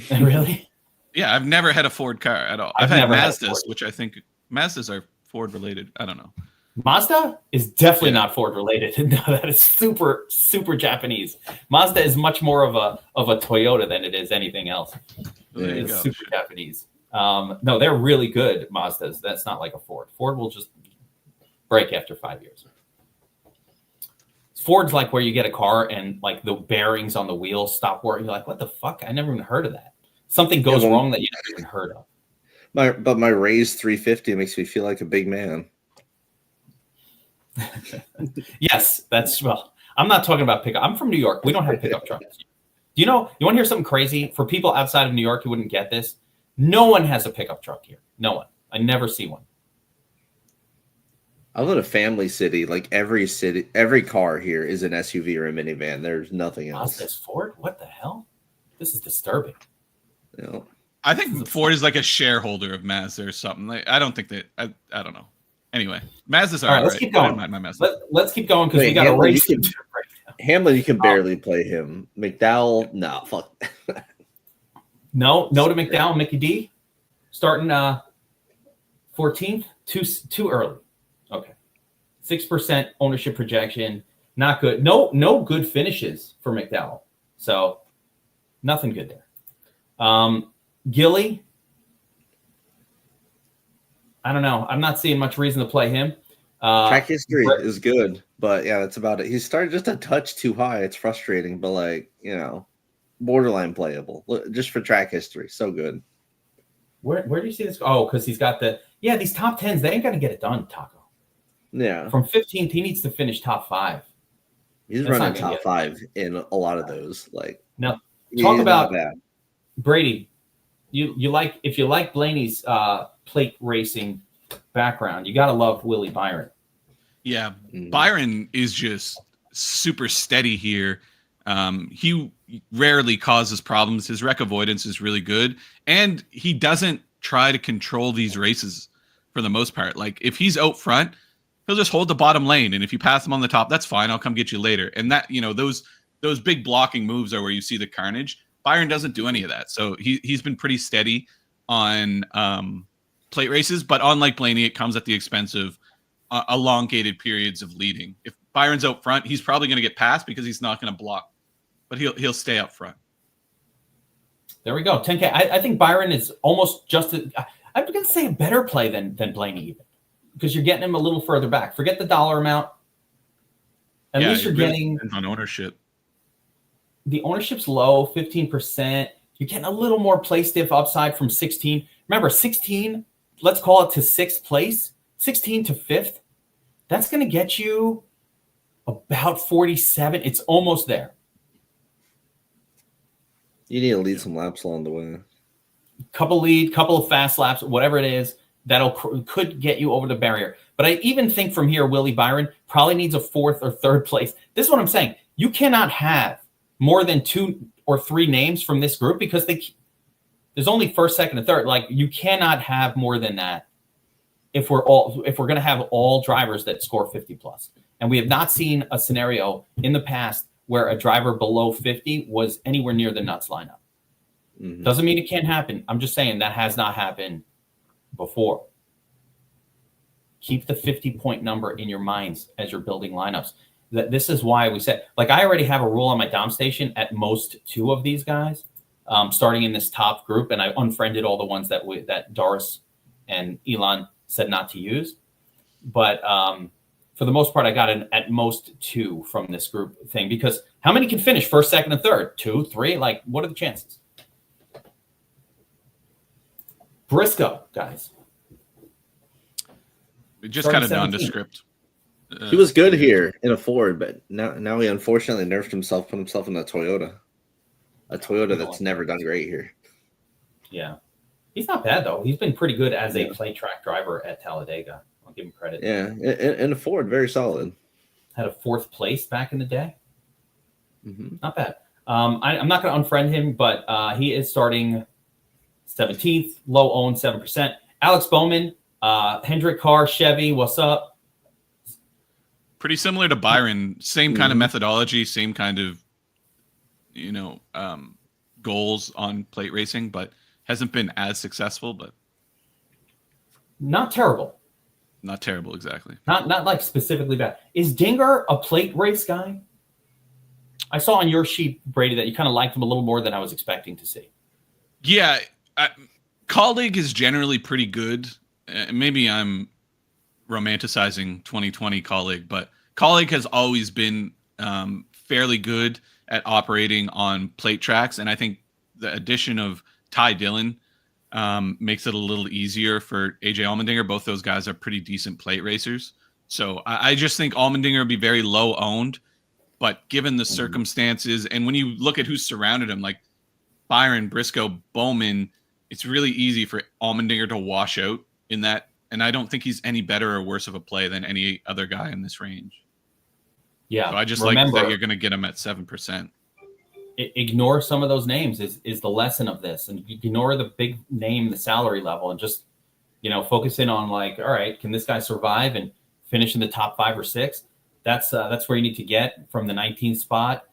Really? Yeah, I've never had a Ford car at all. I've had Mazdas, which I think Mazdas are Ford related. I don't know. Mazda is definitely not Ford related. No, that is super, super Japanese. Mazda is much more of a Toyota than it is anything else. It is super Japanese. No, they're really good Mazdas. That's not like a Ford. Ford will just break after 5 years. Ford's like where you get a car and like the bearings on the wheels stop working. You're like, what the fuck? I never even heard of that. Something goes wrong that you never even heard of. My raised 350 makes me feel like a big man. Yes, I'm not talking about pickup. I'm from New York. We don't have pickup trucks. You want to hear something crazy? For people outside of New York who wouldn't get this, no one has a pickup truck here. No one. I never see one. I live in a family city. Like every car here is an SUV or a minivan. There's nothing else. Mazda's Ford? What the hell? This is disturbing. You know? I think Ford is like a shareholder of Mazda or something. Like, I don't think that. I don't know. Anyway, Mazda's all right. Let's keep going. Let's keep going because we got a race. Hamlin, you can barely play him. McDowell, no, fuck. No to McDowell, Mickey D. Starting 14th, too early. Okay, 6% ownership projection, not good. No good finishes for McDowell, so nothing good there. Gilly, I don't know. I'm not seeing much reason to play him. Track history is good, but yeah, that's about it. He started just a touch too high. It's frustrating, but like, borderline playable. Just for track history, so good. Where do you see this? Oh, because he's got these top 10s. They ain't got to get it done, Taco. Yeah. From 15th, he needs to finish top 5. He's running top 5 in a lot of those. Like, now, talk about Brady. If you like Blaney's plate racing background, you got to love Willie Byron. Yeah, Byron is just super steady here. He rarely causes problems. His wreck avoidance is really good, and he doesn't try to control these races for the most part. Like, if he's out front, he'll just hold the bottom lane, and if you pass him on the top, that's fine. I'll come get you later. And that, those big blocking moves are where you see the carnage. Byron doesn't do any of that, so he's been pretty steady on plate races. But unlike Blaney, it comes at the expense of elongated periods of leading. If Byron's out front, he's probably going to get passed because he's not going to block, but he'll stay up front. There we go. 10K. I think Byron is almost just I'm going to say a better play than Blaney even, because you're getting him a little further back. Forget the dollar amount. At least you're getting on ownership. The ownership's low, 15%. You're getting a little more play stiff upside from 16. Remember, 16, let's call it to 6th place, 16 to 5th. That's going to get you about 47. It's almost there. You need to lead some laps along the way. Couple of fast laps, whatever it is, could get you over the barrier. But I even think from here, Willie Byron probably needs a 4th or 3rd place. This is what I'm saying. You cannot have more than 2 or 3 names from this group because there's only 1st, 2nd, and 3rd. Like, you cannot have more than that if we're going to have all drivers that score 50 plus. And we have not seen a scenario in the past where a driver below 50 was anywhere near the nuts lineup. Mm-hmm. Doesn't mean it can't happen. I'm just saying that has not happened before. Keep the 50-point number in your minds as you're building lineups. This is why we said, like, I already have a rule on my Dom station at most 2 of these guys, starting in this top group, and I unfriended all the ones that Doris and Elon said not to use. But for the most part, I got at most 2 from this group thing, because how many can finish 1st, 2nd, and 3rd? 2, 3? Like, what are the chances? Briscoe, guys. We just kind of nondescript. He was good here in a Ford, but now he unfortunately nerfed himself, put himself in a Toyota that's never done great here. Yeah, he's not bad though. He's been pretty good as a play track driver at Talladega. I'll give him credit. Yeah, in a Ford, very solid. Had a 4th place back in the day. Mm-hmm. Not bad. I'm not going to unfriend him, but he is starting 17th, low owned 7%. Alex Bowman, Hendrick Carr, Chevy. What's up? Pretty similar to Byron, same kind of methodology, same kind of, goals on plate racing, but hasn't been as successful, but not terrible. Not terrible, exactly. Not like specifically bad. Is Dinger a plate race guy? I saw on your sheet, Brady, that you kind of liked him a little more than I was expecting to see. Yeah, Colleague is generally pretty good. Maybe I'm romanticizing 2020 Colleague, but Colleague has always been fairly good at operating on plate tracks, and I think the addition of Ty Dillon makes it a little easier for AJ Allmendinger. Both those guys are pretty decent plate racers, so I just think Allmendinger would be very low owned. But given the circumstances, and when you look at who's surrounded him, like Byron, Briscoe, Bowman, it's really easy for Allmendinger to wash out in that. And I don't think he's any better or worse of a play than any other guy in this range. Yeah. So I just like that you're going to get him at 7%. Ignore some of those names is the lesson of this. And ignore the big name, the salary level, and just, focus in on like, all right, can this guy survive and finish in the top 5 or 6? That's where you need to get from the 19th spot.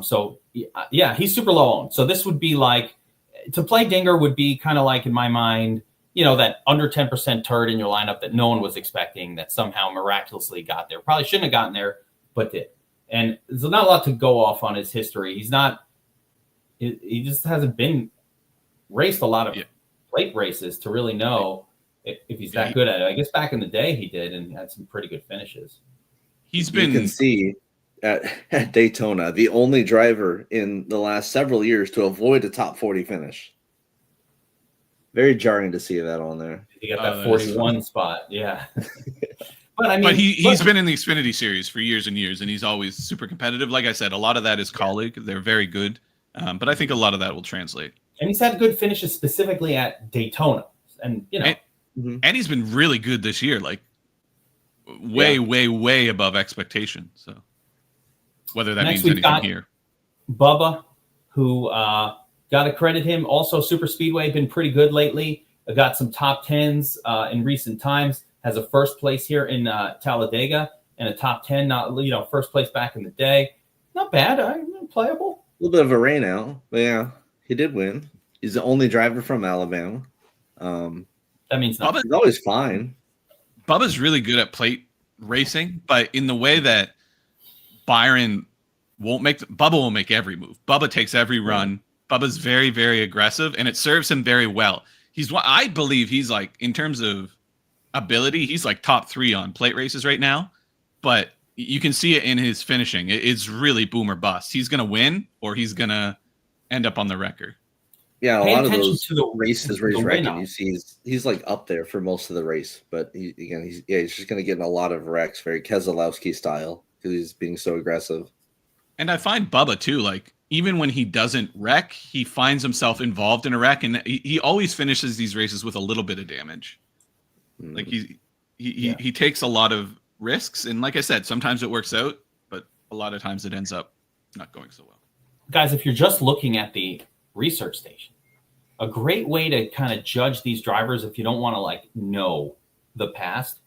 So he's super low owned. So this would be like, to play Dinger would be kind of like, in my mind, that under 10% turd in your lineup that no one was expecting, that somehow miraculously got there. Probably shouldn't have gotten there, but did. And there's not a lot to go off on his history. He just hasn't been raced a lot of plate races to really know if he's that good at it. I guess back in the day he did and had some pretty good finishes. You can see at Daytona, the only driver in the last several years to avoid a top 40 finish. Very jarring to see that on there. He got that 41 spot, yeah. But he's been in the Xfinity series for years and years, and he's always super competitive. Like I said, a lot of that is colleague. They're very good, but I think a lot of that will translate. And he's had good finishes specifically at Daytona, and and he's been really good this year, like way above expectation. So whether that means anything here, Bubba, who got to credit him. Also, Super Speedway been pretty good lately. Got some top 10s in recent times. Has a first place here in Talladega and a top 10. Not first place back in the day. Not bad. Playable. A little bit of a rain out, but yeah, he did win. He's the only driver from Alabama. That means nothing. He's always fine. Bubba's really good at plate racing, but in the way that Byron won't make, Bubba will make every move. Bubba takes every run. Bubba's very, very aggressive, and it serves him very well. I believe he's like, in terms of ability, he's like top 3 on plate races right now, but you can see it in his finishing. It's really boom or bust. He's going to win or he's going to end up on the record. Yeah, a lot of those races where he's wrecking, you see he's like up there for most of the race, but he's just going to get in a lot of wrecks, very Keselowski style, because he's being so aggressive. And I find Bubba too, like even when he doesn't wreck, he finds himself involved in a wreck, and he always finishes these races with a little bit of damage. Like he takes a lot of risks, and like I said, sometimes it works out, but a lot of times it ends up not going so well. Guys, if you're just looking at the research station, a great way to kind of judge these drivers, if you don't want to know the past,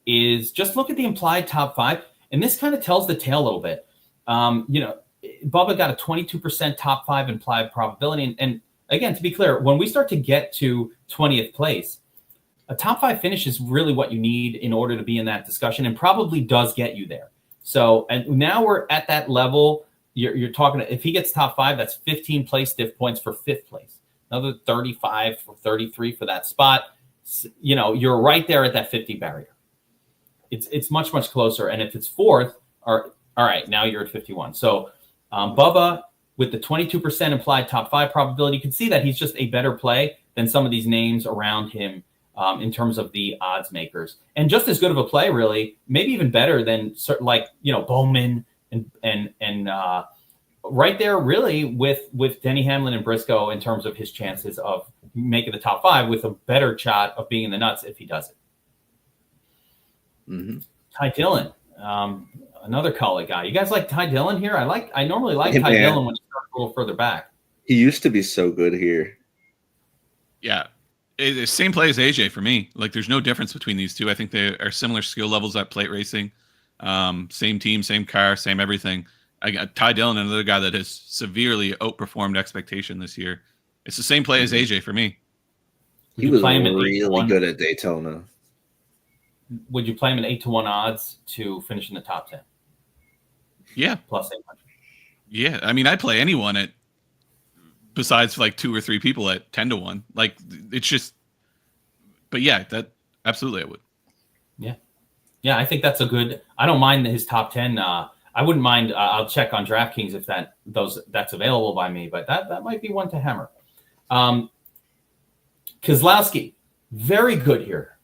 is just look at the implied top 5, and this kind of tells the tale a little bit. Bubba got a 22% top 5 implied probability, and again, to be clear, when we start to get to 20th place, a top 5 finish is really what you need in order to be in that discussion, and probably does get you there. So, and now we're at that level. You're talking, if he gets top 5, that's 15 place diff points for 5th place. Another 35 or 33 for that spot. You're right there at that 50 barrier. It's much, much closer. And if it's 4th, all right, now you're at 51. So Bubba, with the 22% implied top 5 probability, you can see that he's just a better play than some of these names around him in terms of the odds makers. And just as good of a play, really, maybe even better than Bowman and right there, really, with Denny Hamlin and Briscoe in terms of his chances of making the top 5, with a better shot of being in the nuts if he does it. Mm-hmm. Ty Dillon, another colleague guy. You guys like Ty Dillon here? I normally like Ty Dillon when you start a little further back. He used to be so good here. Yeah. It's same play as AJ for me. Like, there's no difference between these two. I think they are similar skill levels at plate racing. Same team, same car, same everything. I got Ty Dillon, another guy that has severely outperformed expectation this year. It's the same play as AJ for me. He was really good at Daytona. Would you play him at 8-1 odds to finish in the top 10? Yeah. Plus 800. Yeah. I mean, I play anyone at besides like 2 or 3 people at 10-1. Like it's just, but yeah, that absolutely I would. Yeah, I think that's a good. I don't mind his top 10. I wouldn't mind. I'll check on DraftKings if that's available by me, but that might be one to hammer. Keselowski, very good here,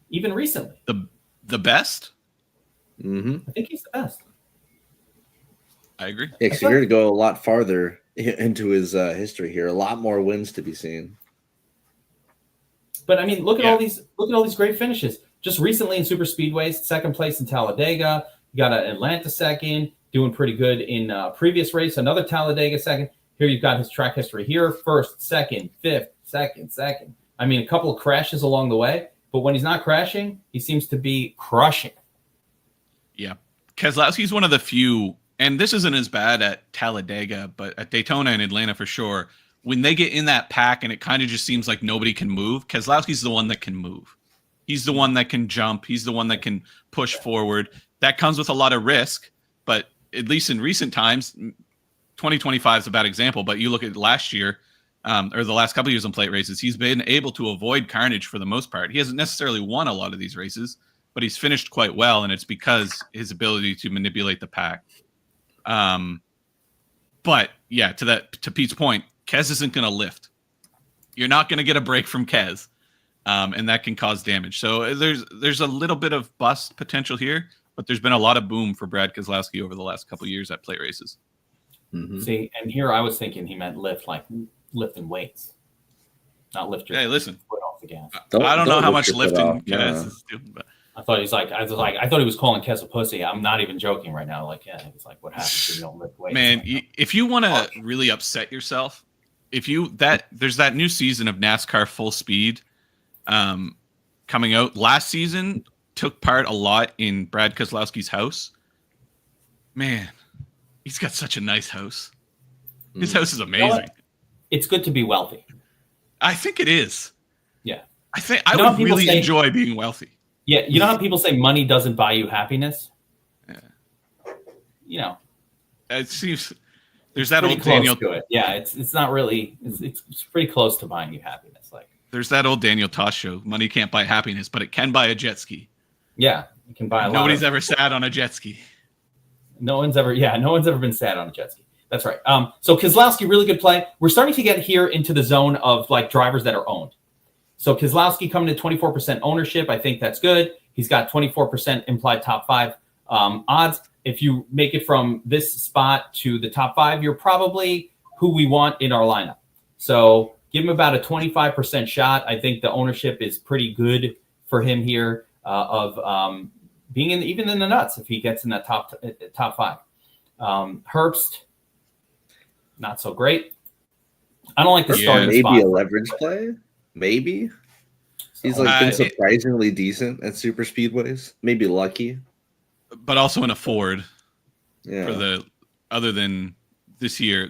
even recently. The best. Mm-hmm. I think he's the best. I agree. Yeah, because you're going to go a lot farther into his history here. A lot more wins to be seen. But I mean, look at all these great finishes. Just recently in super speedways, second place in Talladega. You got an Atlanta second, doing pretty good in previous race. Another Talladega second. Here you've got his track history here: first, second, fifth, second. I mean, a couple of crashes along the way, but when he's not crashing, he seems to be crushing. Yeah, Keselowski's one of the few, and this isn't as bad at Talladega, but at Daytona and Atlanta for sure. When they get in that pack and it kind of just seems like nobody can move, Keselowski's the one that can move. He's the one that can jump. He's the one that can push forward. That comes with a lot of risk, but at least in recent times, 2025 is a bad example, but you look at last year or the last couple of years in plate races, he's been able to avoid carnage for the most part. He hasn't necessarily won a lot of these races, but he's finished quite well, and it's because his ability to manipulate the pack. But yeah, to Pete's point, Kez isn't going to lift. You're not going to get a break from Kez, and that can cause damage. So there's a little bit of bust potential here, but there's been a lot of boom for Brad Keselowski over the last couple of years at plate races. Mm-hmm. See, and here I was thinking he meant lift, like lifting weights, not lift your listen, foot off the gas. I don't know how much lifting Kez Kez is doing, but I thought I thought he was calling Kez a pussy. I'm not even joking right now. Like, yeah, it's like, what happens when you don't lift weights? man, Like, if you want to really upset yourself, there's that new season of NASCAR Full Speed coming out. Last season took part a lot in Brad Keselowski's house. Man, he's got such a nice house. His house is amazing. You know, it's good to be wealthy. I think it is. Yeah. I would really enjoy being wealthy. Yeah, you know how people say money doesn't buy you happiness? Yeah. You know. It seems there's that Pretty old close Daniel. to it. Yeah, it's not really it's pretty close to buying you happiness. Like, There's that old Daniel Tosh show. Money can't buy happiness, but it can buy a jet ski. yeah, you can buy a lot. Nobody's ever sat on a jet ski. No one's ever been sad on a jet ski. That's right. So Keselowski, really good play. We're starting to get here into the zone of like drivers that are owned. So Keselowski coming to 24% ownership. I think that's good. He's got 24% implied top 5 odds. If you make it from this spot to the top 5, you're probably who we want in our lineup. So give him about a 25% shot. I think the ownership is pretty good for him here of being even in the nuts if he gets in that top 5. Herbst, not so great. I don't like the starting maybe spot. a leverage play. Maybe he's like been surprisingly decent at super speedways. Maybe lucky, but also in a Ford. Yeah. For the other than this year,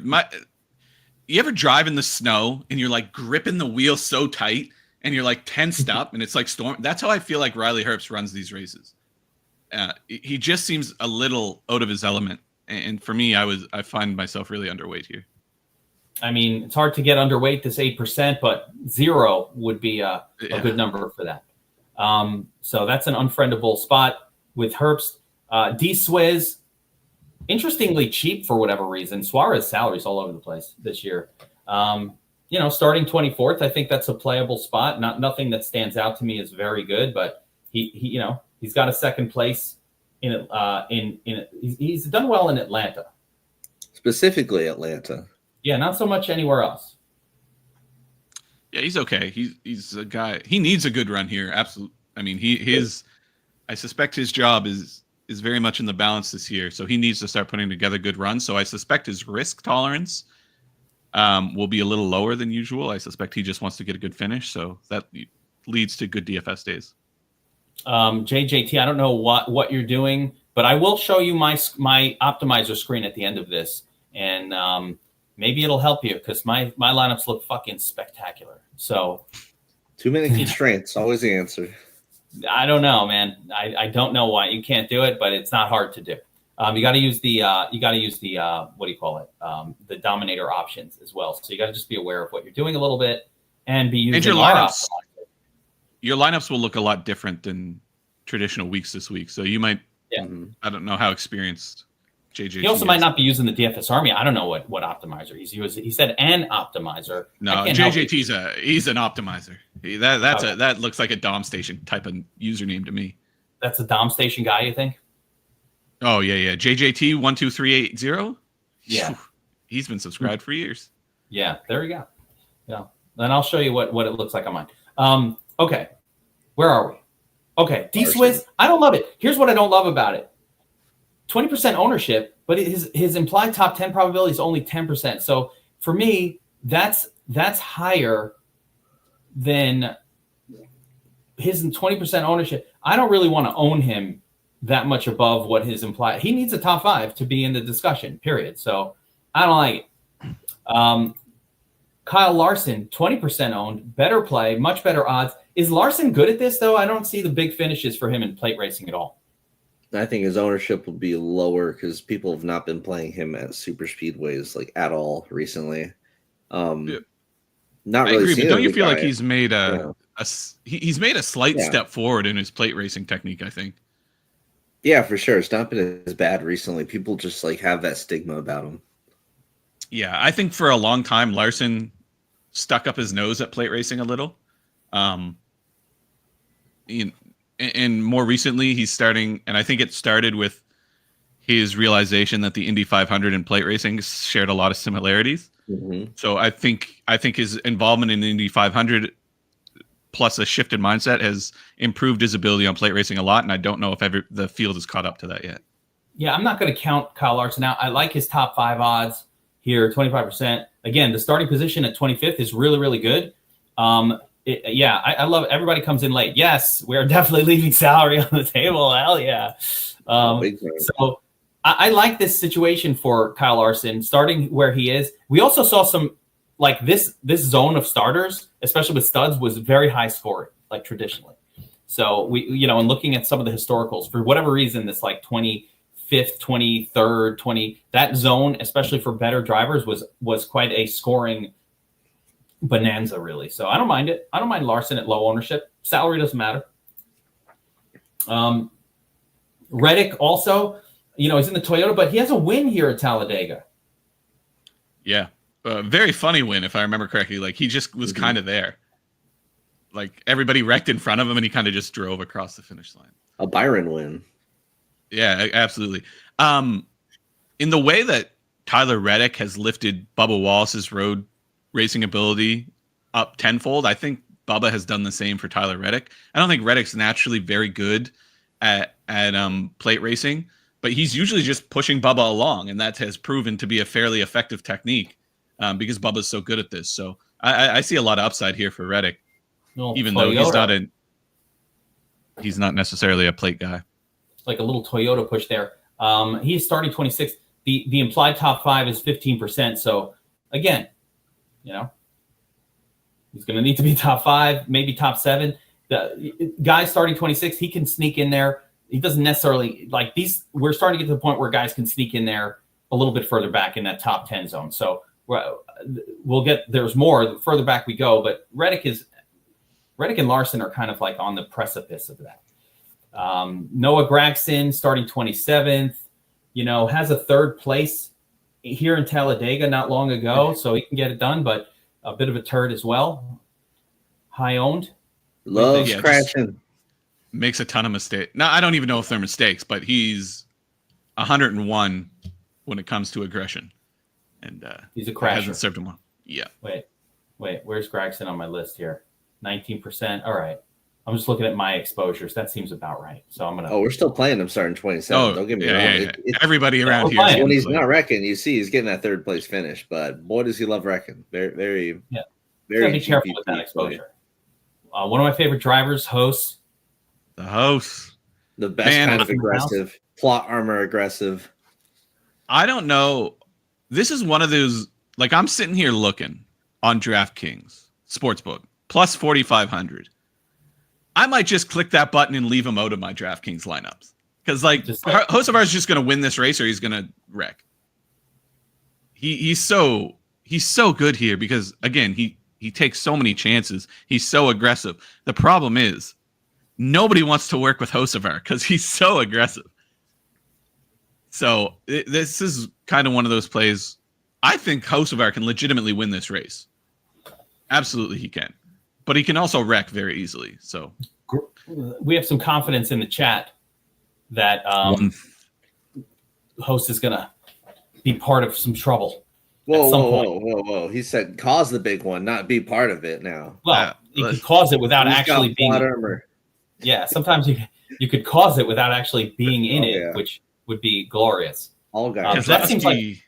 you ever drive in the snow and you're like gripping the wheel so tight and you're like tensed up and it's like storm. That's how I feel like Riley Herbst runs these races. He just seems a little out of his element, and for me, I find myself really underweight here. I mean, it's hard to get underweight this 8%, but 0 would be a good number for that. So that's an unfriendable spot with Herbst. D. Swizz, interestingly cheap for whatever reason. Suarez salaries all over the place this year. Starting 24th, I think that's a playable spot. Nothing that stands out to me is very good, but he's got a second place he's done well in Atlanta. Specifically Atlanta. Yeah, not so much anywhere else. Yeah, he's okay. He's a guy. He needs a good run here. Absolutely. I mean, I suspect his job is very much in the balance this year. So he needs to start putting together good runs. So I suspect his risk tolerance will be a little lower than usual. I suspect he just wants to get a good finish. So that leads to good DFS days. JJT, I don't know what you're doing, but I will show you my optimizer screen at the end of this. And maybe it'll help you because my lineups look fucking spectacular. So too many constraints, always the answer. I don't know, man. I don't know why you can't do it, but it's not hard to do. You got to use the what do you call it? The Dominator options as well. So you got to just be aware of what you're doing a little bit and be using your our lineups. optimizer. Your lineups will look a lot different than traditional weeks this week. So you might, I don't know how experienced JJ. He also might not be using the DFS Army. I don't know what optimizer he's using. He said an optimizer. No, JJT's he's an optimizer. That looks like a Dom Station type of username to me. That's a Dom Station guy, you think? Oh yeah. JJT 12380. Yeah, he's been subscribed for years. Yeah, there we go. Yeah, then I'll show you what it looks like on mine. Okay, where are we? Okay, D-Swiss. I don't love it. Here's what I don't love about it. 20% ownership, but his implied top 10 probability is only 10%. So for me, that's higher than his 20% ownership. I don't really want to own him that much above what his implied. He needs a top 5 to be in the discussion, period. So I don't like it. Kyle Larson, 20% owned, better play, much better odds. Is Larson good at this, though? I don't see the big finishes for him in plate racing at all. I think his ownership will be lower because people have not been playing him at super speedways like at all recently. Not I really. agree, but don't you feel guy. like he's made he's made a slight step forward in his plate racing technique? I think. Yeah, for sure. It's not been as bad recently. People just like have that stigma about him. Yeah, I think for a long time Larson stuck up his nose at plate racing a little. And more recently, he's starting, and I think it started with his realization that the Indy 500 and plate racing shared a lot of similarities. Mm-hmm. So I think his involvement in the Indy 500 plus a shifted mindset has improved his ability on plate racing a lot, and I don't know if the field has caught up to that yet. Yeah, I'm not going to count Kyle Larson out. I like his top 5 odds here, 25%. Again, the starting position at 25th is really, really good. I love it. Everybody comes in late. Yes, we're definitely leaving salary on the table. Hell yeah. So I like this situation for Kyle Larson starting where he is. We also saw some like this zone of starters, especially with studs, was very high scoring, like traditionally. So we, and looking at some of the historicals, for whatever reason, this like 25th, 23rd, that zone, especially for better drivers, was quite a scoring bonanza, really. So I don't mind it. I don't mind Larson at low ownership. Salary doesn't matter. Reddick also, he's in the Toyota, but he has a win here at Talladega. Yeah. Very funny win, if I remember correctly. Like, he just was kind of there. Like, everybody wrecked in front of him, and he kind of just drove across the finish line. A Byron win. Yeah, absolutely. In the way that Tyler Reddick has lifted Bubba Wallace's road racing ability up tenfold, I think Bubba has done the same for Tyler Reddick. I don't think Reddick's naturally very good at plate racing, but he's usually just pushing Bubba along, and that has proven to be a fairly effective technique because Bubba's so good at this. So I see a lot of upside here for Reddick, even though he's not necessarily a plate guy. Like a little Toyota push there. He's starting 26th. The implied top 5 is 15%. So again, he's going to need to be top 5, maybe top 7. The guy starting 26th, he can sneak in there. He doesn't necessarily like these. We're starting to get to the point where guys can sneak in there a little bit further back in that top 10 zone. So we'll get, there's more the further back we go, but Reddick and Larson are kind of like on the precipice of that. Noah Gragson starting 27th, has a 3rd place here in Talladega not long ago, so he can get it done, but a bit of a turd as well. High owned. Loves crashing. Makes a ton of mistakes. Now, I don't even know if they're mistakes, but he's 101 when it comes to aggression. And he's a crasher. Hasn't served him well. Yeah. Wait. Where's Gragson on my list here? 19%. All right. I'm just looking at my exposures. That seems about right. So I'm going to. Oh, we're still playing him starting 27. Don't get me wrong. Yeah. Everybody around here. When he's not wrecking, you see he's getting that 3rd place finish, but boy, does he love wrecking. Very, very, very. Be careful with that exposure. One of my favorite drivers, hosts. The host. The best kind of aggressive. Plot armor aggressive. I don't know. This is one of those, like, I'm sitting here looking on DraftKings Sportsbook, plus 4,500. I might just click that button and leave him out of my DraftKings lineups. Because like Hocevar is just going to win this race or he's going to wreck. He's so good here because again he takes so many chances. He's so aggressive. The problem is nobody wants to work with Hocevar because he's so aggressive. So this is kind of one of those plays. I think Hocevar can legitimately win this race. Absolutely, he can, but he can also wreck very easily. So we have some confidence in the chat that host is gonna be part of some trouble. Whoa! He said cause the big one, not be part of it. Now, well, you could cause it without actually being. Yeah, sometimes you could cause it without actually being in it, which would be glorious. All guys. That seems like,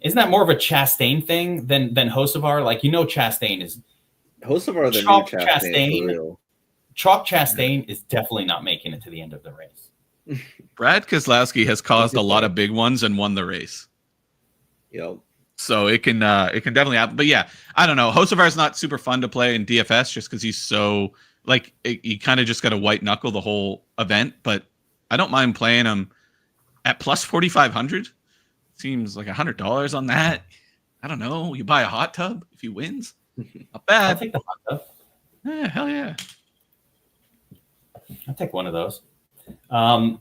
isn't that more of a Chastain thing than Hocevar? Like, Chastain is Hocevar the new Chastain. For real. Chalk Chastain is definitely not making it to the end of the race. Brad Keselowski has caused a lot of big ones and won the race. Yep. So it can definitely happen. But yeah, I don't know. Hocevar is not super fun to play in DFS just because he's so like you kind of just got to white knuckle the whole event. But I don't mind playing him at plus 4,500. Seems like $100 on that. I don't know. You buy a hot tub if he wins. Not bad. I'll take the hot tub. Yeah, hell yeah. I'll take one of those. Nemechek.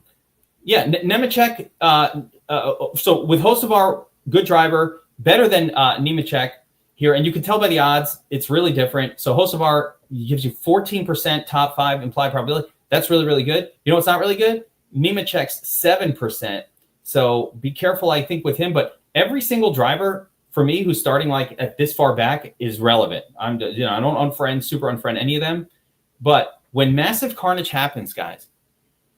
So with Hocevar, good driver, better than Nemechek here. And you can tell by the odds, it's really different. So Hocevar gives you 14% top 5 implied probability. That's really, really good. You know what's not really good? Nemechek's 7%. So be careful, I think, with him. But every single driver for me who's starting like at this far back is relevant. I don't super unfriend any of them. But when massive carnage happens, guys,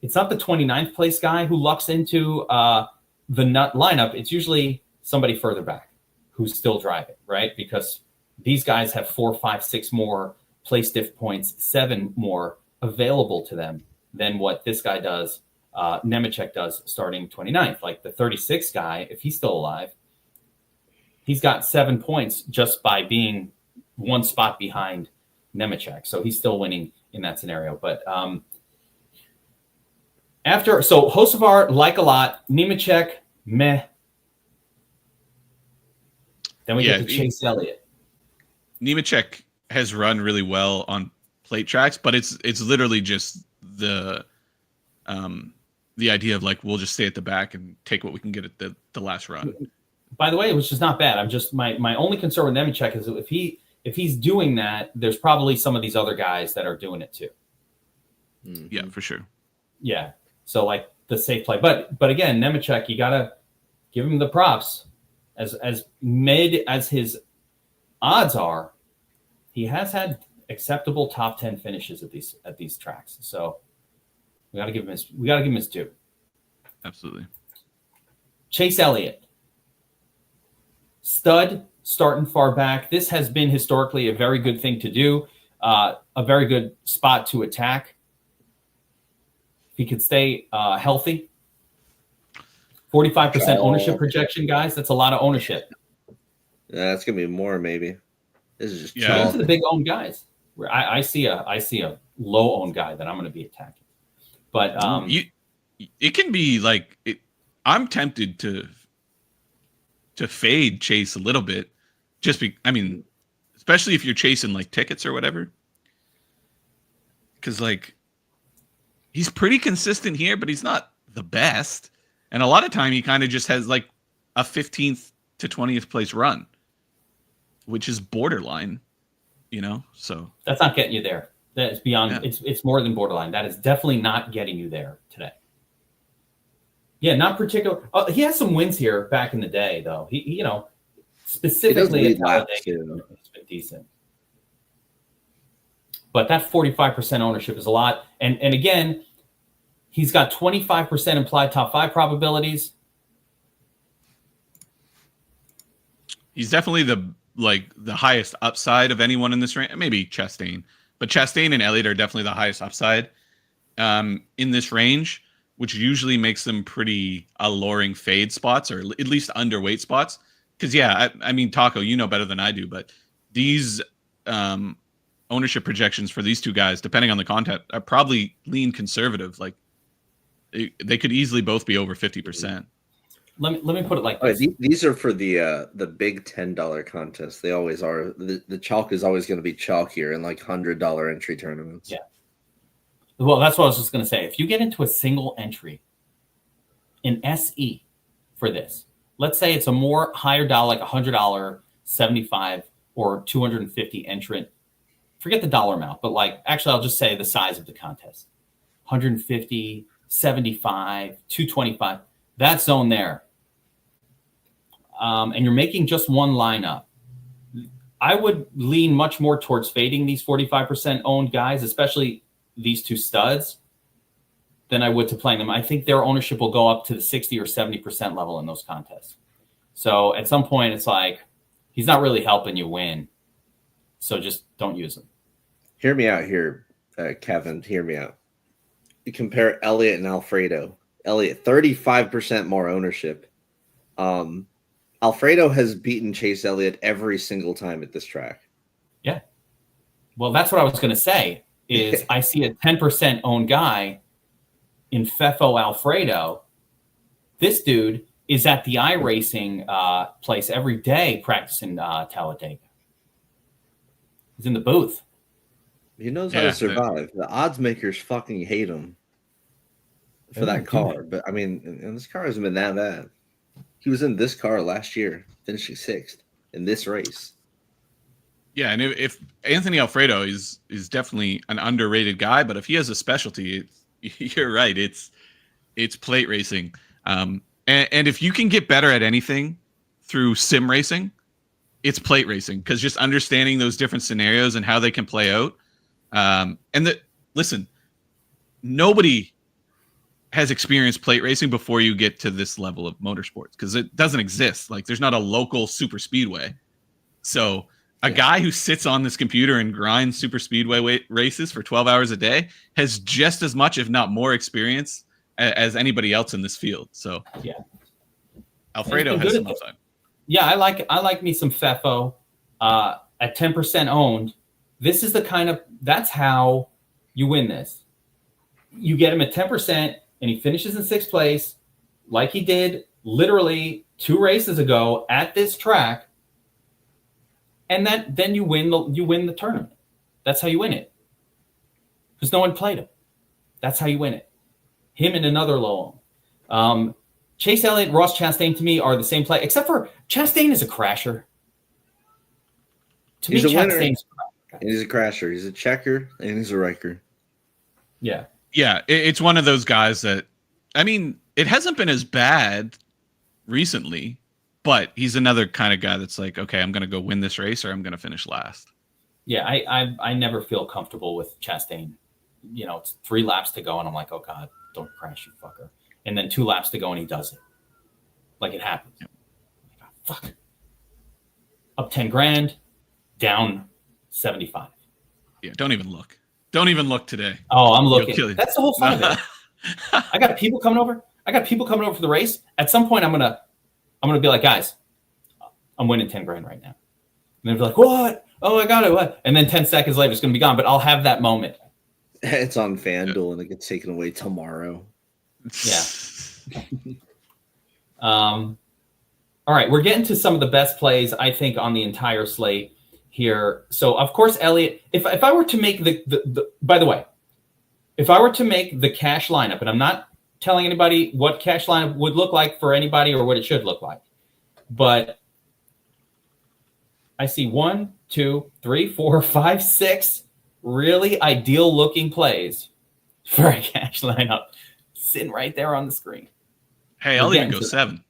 it's not the 29th place guy who lucks into the nut lineup. It's usually somebody further back who's still driving, right? Because these guys have 4, 5, 6 more place diff points, 7 more available to them than what this guy does, Nemechek does starting 29th. Like the 36th guy, if he's still alive, he's got 7 points just by being 1 spot behind Nemechek. So he's still winning in that scenario. But Hocevar, like a lot, Nemechek, meh. Then we get to Chase Elliott. Nemechek has run really well on plate tracks, but it's literally just the idea of like we'll just stay at the back and take what we can get at the last run. By the way, it was just not bad. I'm just my only concern with Nemechek is if he's doing that, there's probably some of these other guys that are doing it too. Mm-hmm. Yeah, for sure. Yeah. So like the safe play, but again, Nemechek, you gotta give him the props. As mid as his odds are, he has had acceptable top 10 finishes at these tracks. So we gotta give him his due. Absolutely. Chase Elliott, stud, starting far back. This has been historically a very good thing to do, a very good spot to attack. If he could stay healthy. 45% ownership projection, guys. That's a lot of ownership. Yeah, that's gonna be more maybe. This is just These are the big owned guys. Where I see a low owned guy that I'm going to be attacking. But it can be like I'm tempted to fade Chase a little bit, especially if you're chasing like tickets or whatever. Because like he's pretty consistent here, but he's not the best. And a lot of time he kind of just has like a 15th to 20th place run, which is borderline, so that's not getting you there. That is beyond, it's more than borderline. That is definitely not getting you there today. Yeah, not particular. He has some wins here back in the day though. He specifically at Talladega, it's been decent. But that 45% ownership is a lot. And again, he's got 25% implied top 5 probabilities. He's definitely the highest upside of anyone in this range. Maybe Chastain, but Chastain and Elliott are definitely the highest upside in this range, which usually makes them pretty alluring fade spots or at least underweight spots. Because Taco, you know better than I do, but these ownership projections for these two guys, depending on the content, are probably lean conservative. Like They could easily both be over 50%. Let me put it like Right, this. these are for the big $10 contests. They always are. The chalk is always going to be chalkier in like $100 entry tournaments. Yeah. Well, that's what I was just going to say. If you get into a single entry in SE for this, let's say it's a more higher dollar, like $100, 75 or 250 entrant. Forget the dollar amount, but like actually, I'll just say the size of the contest: 150, 75, 225. That zone there, and you're making just one lineup. I would lean much more towards fading these 45% owned guys, especially these two studs, than I would to playing them. I think their ownership will go up to the 60 or 70% level in those contests. So at some point, it's like, he's not really helping you win. So just don't use him. Hear me out here, Kevin. Hear me out. You compare Elliott and Alfredo. Elliott, 35% more ownership. Alfredo has beaten Chase Elliott every single time at this track. Yeah. Well, that's what I was going to say. Is I see a 10% owned guy in Fefo Alfredo. This dude is at the iRacing place every day practicing Talladega. He's in the booth. He knows how to survive. The odds makers fucking hate him for that car. But I mean, and this car hasn't been that bad. He was in this car last year, finishing 6th in this race. Yeah, and if Anthony Alfredo is definitely an underrated guy, but if he has a specialty, you're right. It's plate racing, and if you can get better at anything through sim racing, it's plate racing, because just understanding those different scenarios and how they can play out. Listen, nobody has experienced plate racing before you get to this level of motorsports, because it doesn't exist. Like, there's not a local super speedway. So a guy who sits on this computer and grinds super speedway races for 12 hours a day has just as much, if not more, experience as anybody else in this field. So yeah, Alfredo has some upside. Yeah, I like me some Fefo at 10% owned. This is the kind of, that's how you win this. You get him at 10% and he finishes in 6th place, like he did literally 2 races ago at this track. And then you win the tournament. That's how you win it. Because no one played him. That's how you win it. Him and another low. Chase Elliott, Ross Chastain to me are the same play, except for Chastain is a crasher. To He's me, a winner. Chastain's He's a crasher. He's a checker and he's a wrecker. Yeah. Yeah, it's one of those guys that, I mean, it hasn't been as bad recently, but he's another kind of guy that's like, okay, I'm going to go win this race or I'm going to finish last. Yeah, I never feel comfortable with Chastain. You know, it's 3 laps to go, and I'm like, oh, God, don't crash, you fucker. And then 2 laps to go, and he does it. Like, it happens. Yep. Oh, fuck. Up 10 grand, down 75. Yeah, don't even look. Don't even look today. Oh, I'm looking. That's the whole fun of it. I got people coming over for the race. At some point, I'm gonna be like, guys, I'm winning 10 grand right now. And they'll be like, what? Oh, I got it. What? And then 10 seconds later, it's gonna be gone. But I'll have that moment. It's on FanDuel and it gets taken away tomorrow. Yeah. All right, we're getting to some of the best plays, I think, on the entire slate here. So, of course, Elliott, if I were to make by the way, if I were to make the cash lineup, and I'm not telling anybody what cash lineup would look like for anybody or what it should look like, but I see 1, 2, 3, 4, 5, 6 really ideal looking plays for a cash lineup sitting right there on the screen. Hey, I'll even go 7.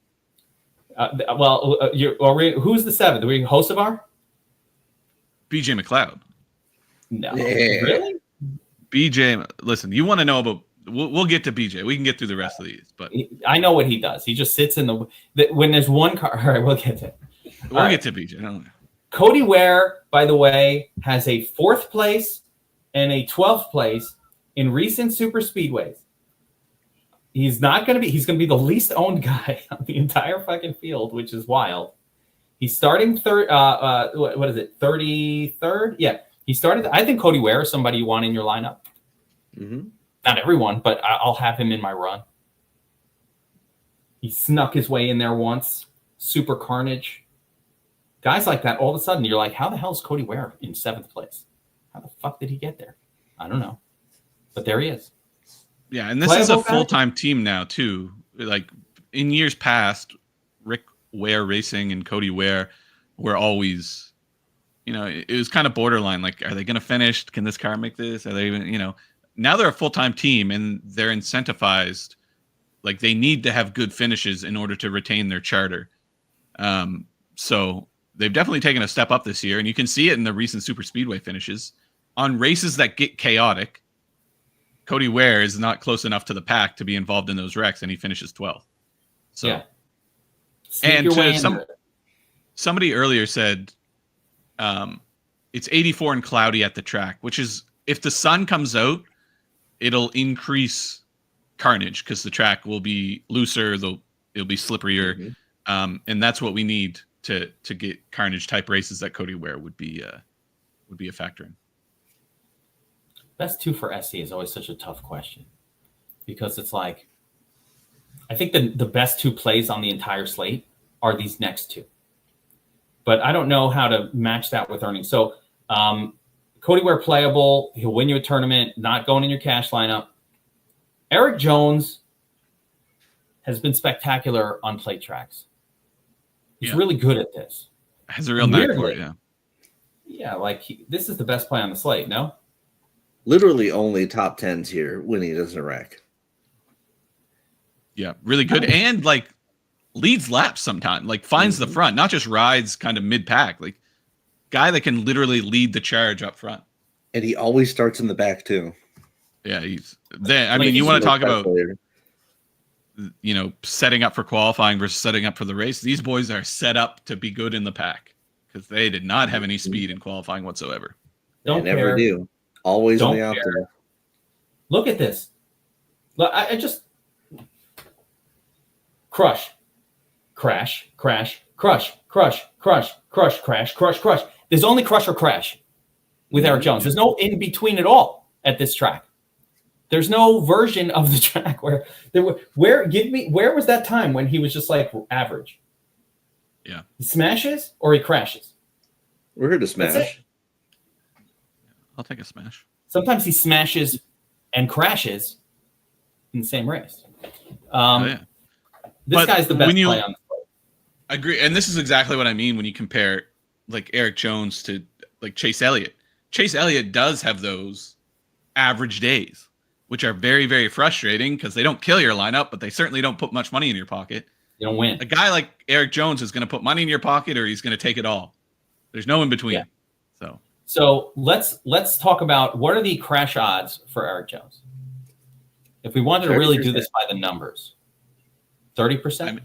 Who's the 7th? Are we Hocevar? BJ McLeod. No. Yeah. Really? BJ, listen, you want to know about, we'll get to BJ. We can get through the rest of these, but I know what he does. He just sits in when there's one car. All right, we'll get to it. We'll get to BJ. Don't worry. Cody Ware, by the way, has a 4th place and a 12th place in recent super speedways. He's going to be the least owned guy on the entire fucking field, which is wild. He's starting third. What is it? 33rd? Yeah. He started. I think Cody Ware is somebody you want in your lineup. Mm-hmm. Not everyone, but I'll have him in my run. He snuck his way in there once. Super Carnage. Guys like that, all of a sudden, you're like, how the hell is Cody Ware in 7th place? How the fuck did he get there? I don't know. But there he is. Yeah, and this is a full-time team now, too. Like, in years past, Rick Ware Racing and Cody Ware were always, it was kind of borderline. Like, are they going to finish? Can this car make this? Are they even, now they're a full-time team, and they're incentivized. Like, they need to have good finishes in order to retain their charter. So they've definitely taken a step up this year, and you can see it in the recent super speedway finishes. On races that get chaotic, Cody Ware is not close enough to the pack to be involved in those wrecks, and he finishes 12th. So, yeah. And somebody earlier said it's 84 and cloudy at the track, which is, if the sun comes out, it'll increase carnage because the track will be looser, it'll be slipperier, and that's what we need to get carnage type races that Cody Ware would be a factor in. Best 2 for SC is always such a tough question because it's like, I think the best 2 plays on the entire slate are these next 2, but I don't know how to match that with earnings. So Cody Ware playable, he'll win you a tournament, not going in your cash lineup. Eric Jones has been spectacular on plate tracks. He's really good at this. Has a real knack for it, yeah. Yeah, like this is the best play on the slate, no? Literally only top 10s here when he doesn't wreck. Yeah, really good. And like leads laps sometimes, like finds the front, not just rides kind of mid-pack. Like guy that can literally lead the charge up front. And he always starts in the back too. Yeah, he's there. I mean, you want to talk about setting up for qualifying versus setting up for the race. These boys are set up to be good in the pack because they did not have any speed in qualifying whatsoever. Don't they never do. Always on the outside. Look at this. Look, I just crash. There's only crush or crash with Eric Jones. There's no in between at all at this track. There's no version of the track where where was that time when he was just like average? Yeah. He smashes or he crashes? We're here to smash. I'll take a smash. Sometimes he smashes and crashes in the same race. This guy's the best play on the plate. Agree. And this is exactly what I mean when you compare like Eric Jones to like Chase Elliott. Chase Elliott does have those average days, which are very, very frustrating because they don't kill your lineup, but they certainly don't put much money in your pocket. You don't win. A guy like Eric Jones is going to put money in your pocket or he's going to take it all. There's no in between. Yeah. So let's talk about what are the crash odds for Eric Jones. If we wanted to really do this by the numbers, 30%.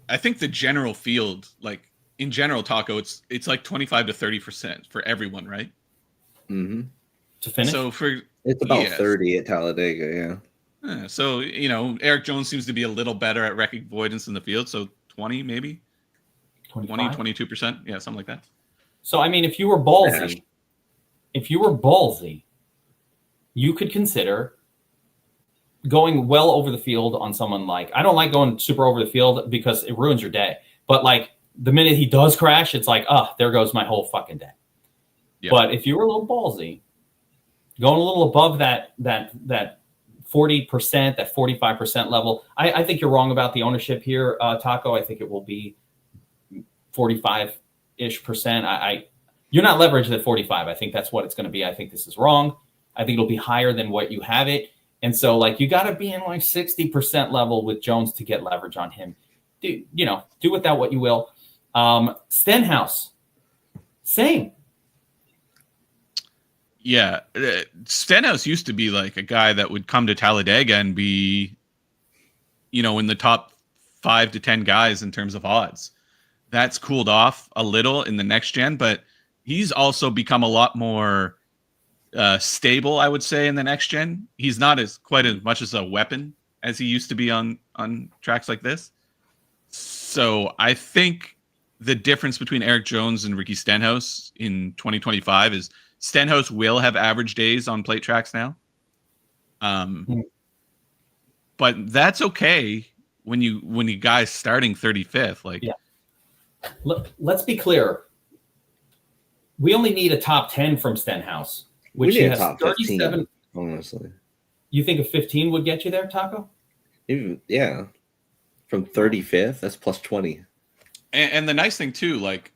I think the general field, like in general, Taco, it's like 25 to 30% for everyone, right? Mm-hmm. To finish. So it's about 30 at Talladega, yeah. So Eric Jones seems to be a little better at wreck avoidance in the field. So 20 maybe, 25? 22%, yeah, something like that. So I mean, if you were ballsy, you could consider going well over the field on someone like, I don't like going super over the field because it ruins your day. But like the minute he does crash, it's like, there goes my whole fucking day. Yep. But if you were a little ballsy, going a little above that 40%, that 45% level, I think you're wrong about the ownership here, Taco. I think it will be 45-ish percent. You're not leveraged at 45. I think that's what it's going to be. I think this is wrong. I think it'll be higher than what you have it. And so, like, you got to be in like 60% level with Jones to get leverage on him. Do with that what you will. Stenhouse, same. Yeah, Stenhouse used to be like a guy that would come to Talladega and be, in the top 5 to 10 guys in terms of odds. That's cooled off a little in the next gen, but he's also become a lot more stable, I would say, in the next gen. He's not quite as much as a weapon as he used to be on tracks like this. So I think the difference between Eric Jones and Ricky Stenhouse in 2025 is Stenhouse will have average days on plate tracks now. But that's okay when you guys starting 35th, like yeah. Let's be clear. We only need a top 10 from Stenhouse, which he has 37. 15, honestly. You think a 15 would get you there, Taco? Even, yeah. From 35th, that's plus 20. and the nice thing too, like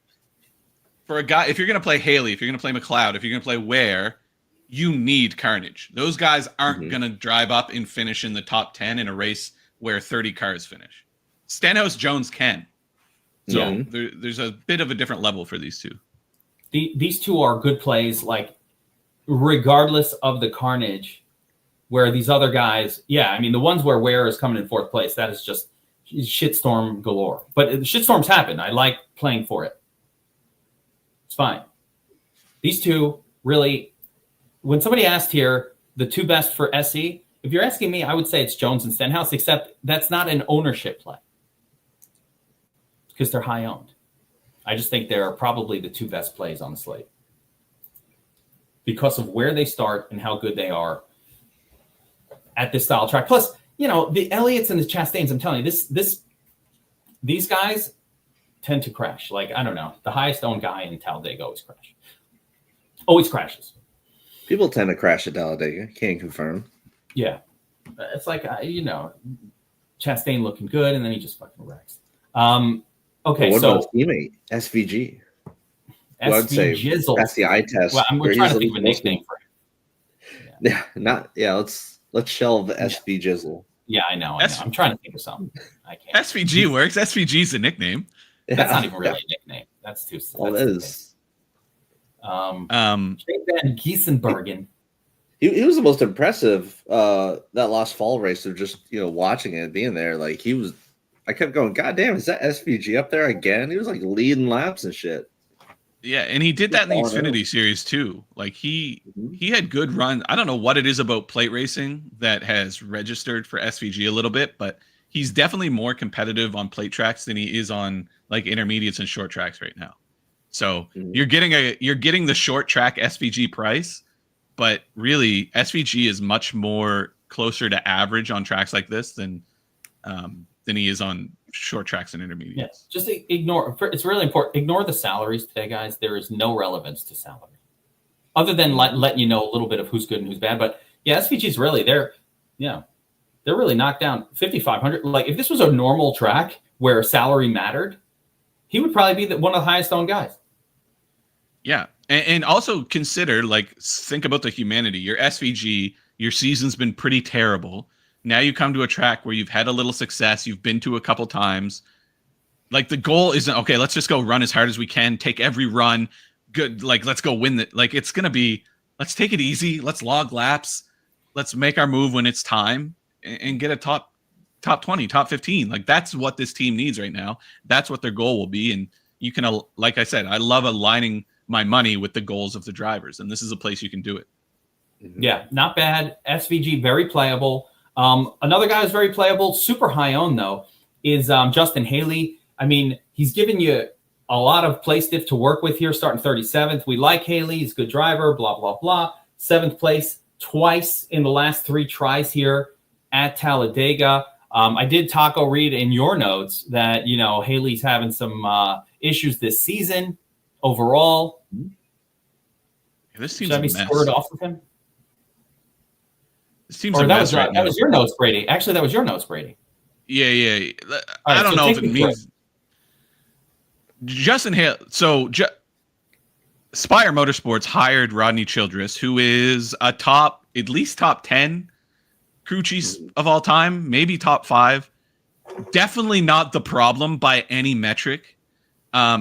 for a guy, if you're going to play Haley, if you're going to play McLeod, if you're going to play Ware, you need Carnage. Those guys aren't going to drive up and finish in the top 10 in a race where 30 cars finish. Stenhouse Jones can. So there's a bit of a different level for these two. These two are good plays, like regardless of the carnage, where these other guys, I mean, the ones where Ware is coming in fourth place, that is just shitstorm galore. But shitstorms happen. I like playing for it. It's fine. These two really, when somebody asked here, the two best for SE, if you're asking me, I would say it's Jones and Stenhouse, except that's not an ownership play because they're high owned. I just think they're probably the two best plays on the slate because of where they start and how good they are at this style track. Plus, the Elliots and the Chastains, I'm telling you, these guys tend to crash. Like, I don't know, the highest owned guy in Talladega always crashes. People tend to crash at Talladega. Can't confirm. Yeah. It's like, Chastain looking good, and then he just fucking wrecks. Okay, what about his teammate, SVG? SV Jizzle. That's the eye test. Well, we're trying to think of a nickname for him. Let's shelve SV Jizzle. Yeah, I know. I'm trying to think of something. I can't. SVG works. SVG's a nickname. That's not even really a nickname. That's too. Well, it is. Jay Van Giesenbergen. He was the most impressive that last fall race of just watching it, being there. Like he was. I kept going, God damn, is that SVG up there again? He was like leading laps and shit. Yeah, and he did that in the Xfinity series too. Like he had good runs. I don't know what it is about plate racing that has registered for SVG a little bit, but he's definitely more competitive on plate tracks than he is on like intermediates and short tracks right now. So you're getting the short track SVG price, but really SVG is much more closer to average on tracks like this than he is on short tracks and intermediates. Yes, just ignore. It's really important. Ignore the salaries today, guys. There is no relevance to salary, other than letting you know a little bit of who's good and who's bad. But SVG is really they're really knocked down 5,500. Like if this was a normal track where salary mattered, he would probably be one of the highest owned guys. Yeah, and also consider think about the humanity. Your SVG, your season's been pretty terrible. Now you come to a track where you've had a little success. You've been to a couple times. Like the goal isn't, okay, let's just go run as hard as we can. Take every run. Good. Like, let's go win it. Like, it's going to be, let's take it easy. Let's log laps. Let's make our move when it's time and get a top 20, top 15. Like that's what this team needs right now. That's what their goal will be. And you can, like I said, I love aligning my money with the goals of the drivers. And this is a place you can do it. Yeah, not bad. SVG, very playable. Another guy who's very playable, super high owned though, is Justin Haley. I mean, he's given you a lot of play stiff to work with here, starting 37th. We like Haley. He's a good driver, blah, blah, blah. 7th place twice in the last 3 tries here at Talladega. I did Taco read in your notes that, Haley's having some issues this season overall. Yeah, this seems should I be squared off with him? Seems or that was your notes, Brady. Actually, that was your notes, Brady. Yeah. I don't know if it means Justin Hale. So Spire Motorsports hired Rodney Childress, who is a at least top 10 crew chief of all time, maybe top 5. Definitely not the problem by any metric.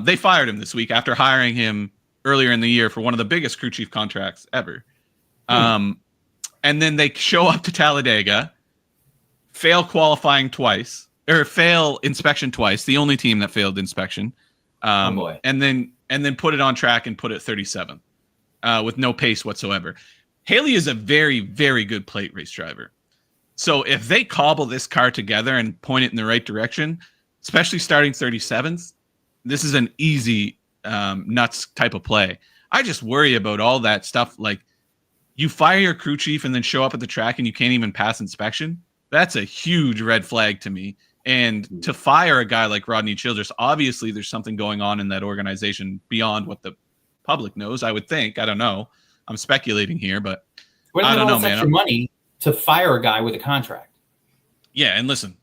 They fired him this week after hiring him earlier in the year for one of the biggest crew chief contracts ever. And then they show up to Talladega, fail qualifying twice, or fail inspection twice, the only team that failed inspection. And then put it on track and put it 37th with no pace whatsoever. Haley is a very, very good plate race driver. So if they cobble this car together and point it in the right direction, especially starting 37th, this is an easy nuts type of play. I just worry about all that stuff like, you fire your crew chief and then show up at the track and you can't even pass inspection. That's a huge red flag to me. And to fire a guy like Rodney Childress, obviously there's something going on in that organization beyond what the public knows, I would think. I don't know. I'm speculating here, but I don't know, man. Extra money to fire a guy with a contract. Yeah, and listen,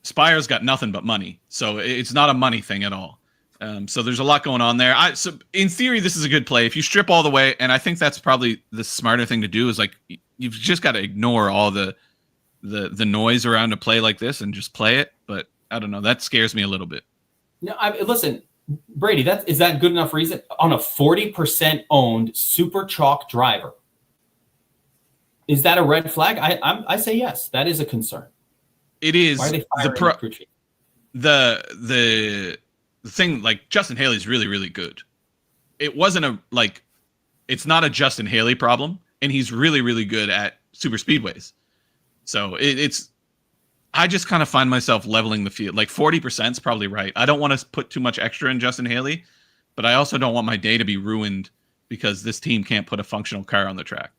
Spire's got nothing but money, so it's not a money thing at all. So there's a lot going on there. So in theory, this is a good play. If you strip all the way, and I think that's probably the smarter thing to do, is like you've just got to ignore all the noise around a play like this and just play it. But I don't know. That scares me a little bit. No, listen, Brady, is that good enough reason? On a 40% owned super chalk driver, is that a red flag? I say yes. That is a concern. It is. Why are they firing crew chief? The thing, like, Justin Haley's really, really good. It wasn't it's not a Justin Haley problem, and he's really, really good at super speedways. So I just kind of find myself leveling the field. Like 40% is probably right. I don't want to put too much extra in Justin Haley, but I also don't want my day to be ruined because this team can't put a functional car on the track.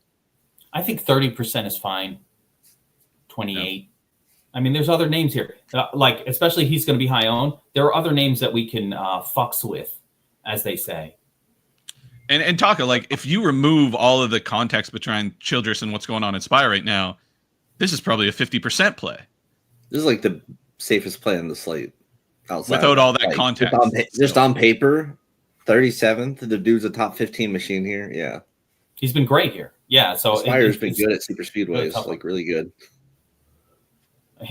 I think 30% is fine. 28. No. I mean, there's other names here. Like, especially he's going to be high owned. There are other names that we can fucks with, as they say. And Taka, like, if you remove all of the context between Childress and what's going on in Spire right now, this is probably a 50% play. This is like the safest play on the slate. Without all that context. Just on paper, 37th. The dude's a top 15 machine here. Yeah. He's been great here. Yeah. So Spire's been good at super speedways, like really good.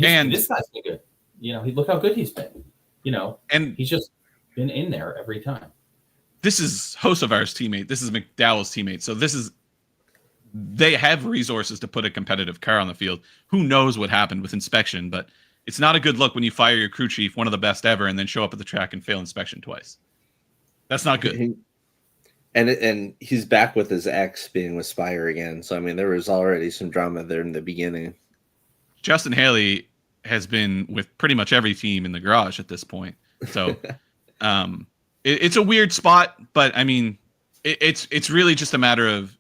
And this guy's been good. You know, look how good he's been. You know, and he's just been in there every time. This is Hocevar's teammate. This is McDowell's teammate. So they have resources to put a competitive car on the field. Who knows what happened with inspection, but it's not a good look when you fire your crew chief, one of the best ever, and then show up at the track and fail inspection twice. That's not good. And he's back with his ex being with Spire again. So, I mean, there was already some drama there in the beginning. Justin Haley has been with pretty much every team in the garage at this point. So it's a weird spot, but I mean, it's really just a matter of,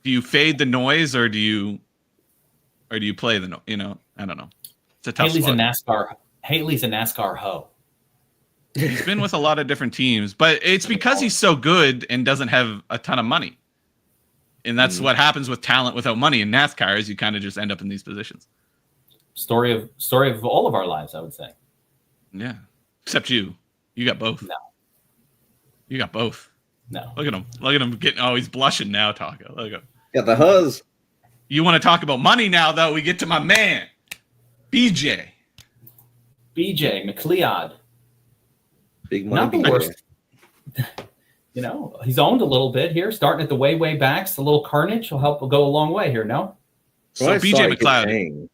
do you fade the noise or do you play the noise? You know, I don't know. It's a tough spot. Haley's a NASCAR hoe. He's been with a lot of different teams, but it's because he's so good and doesn't have a ton of money. And that's what happens with talent without money in NASCAR, is you kind of just end up in these positions. Story of all of our lives, I would say. Yeah. Except you. You got both. No. You got both. No. Look at him. Look at him getting, he's blushing now, Taka. Look at him. Got the huzz. You want to talk about money now, though? We get to my man, BJ McLeod. Big money. Not the worst. You know, he's owned a little bit here, starting at the way backs. A little carnage will go a long way here, no? So BJ McLeod.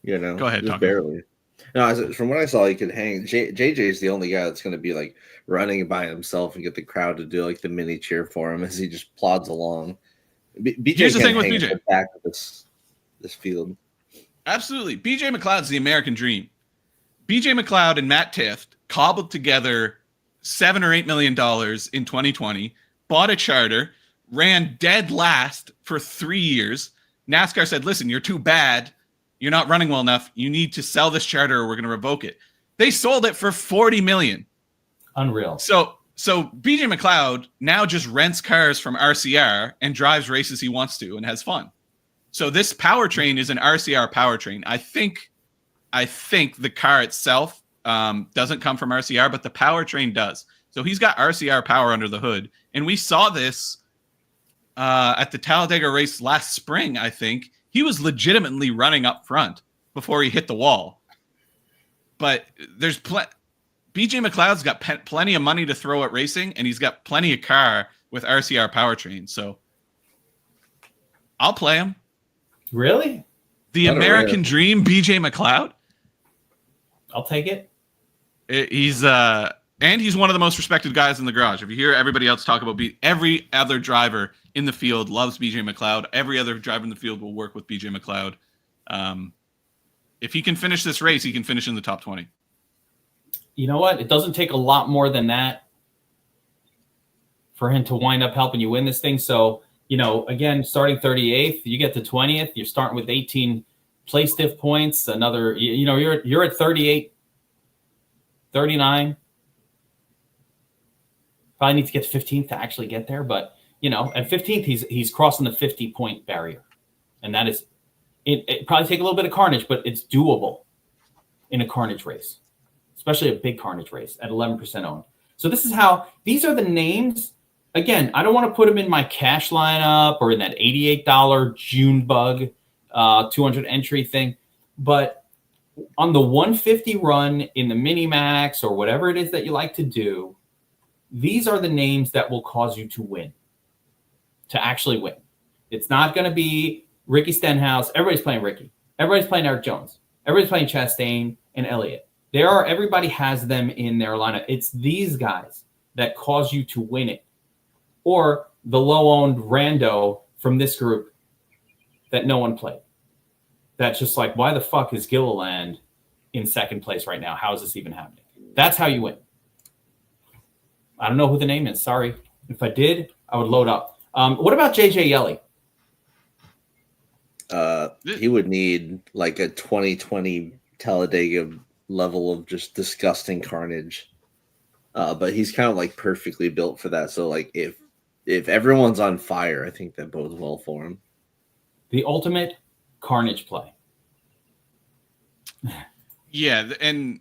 You know, go ahead, just barely. No, from what I saw, he could hang. JJ is the only guy that's going to be like running by himself and get the crowd to do like the mini cheer for him as he just plods along. BJ Here's the thing with BJ. Back of this field. Absolutely. BJ McLeod's the American dream. BJ McLeod and Matt Tifft cobbled together $7 or $8 million in 2020, bought a charter, ran dead last for 3 years. NASCAR said, listen, you're too bad. You're not running well enough. You need to sell this charter or we're going to revoke it. They sold it for $40 million. Unreal. So BJ McLeod now just rents cars from RCR and drives races he wants to and has fun. So this powertrain is an RCR powertrain. I think the car itself doesn't come from RCR, but the powertrain does. So he's got RCR power under the hood. And we saw this at the Talladega race last spring, I think. He was legitimately running up front before he hit the wall. But there's BJ McLeod's got plenty of money to throw at racing, and he's got plenty of car with RCR powertrain. So I'll play him. Really? The American dream, BJ McLeod? I'll take it. He's one of the most respected guys in the garage. If you hear everybody else talk about every other driver in the field loves BJ McLeod. Every other driver in the field will work with BJ McLeod. If he can finish this race, he can finish in the top 20. You know what? It doesn't take a lot more than that for him to wind up helping you win this thing. So, you know, again, starting 38th, you get to 20th. You're starting with 18 place diff points. Another, you know, you're at 38 39. Probably need to get to 15th to actually get there, but at 15th he's crossing the 50-point barrier, and that is it. Probably take a little bit of carnage, but it's doable in a carnage race, especially a big carnage race at 11% owned. So this is how these are the names. Again, I don't want to put them in my cash lineup or in that $88 June bug 200 entry thing, but on the 150 run in the mini max or whatever it is that you like to do, these are the names that will cause you to win, to actually win. It's not going to be Ricky Stenhouse. Everybody's playing Ricky. Everybody's playing Eric Jones. Everybody's playing Chastain and Elliott. Everybody has them in their lineup. It's these guys that cause you to win it. Or the low-owned rando from this group that no one played. That's just like, why the fuck is Gilliland in second place right now? How is this even happening? That's how you win. I don't know who the name is. Sorry. If I did, I would load up. What about JJ Yelly? He would need like a 2020 Talladega level of just disgusting carnage. But he's kind of like perfectly built for that. So like if everyone's on fire, I think that bodes well for him. The ultimate carnage play. Yeah, and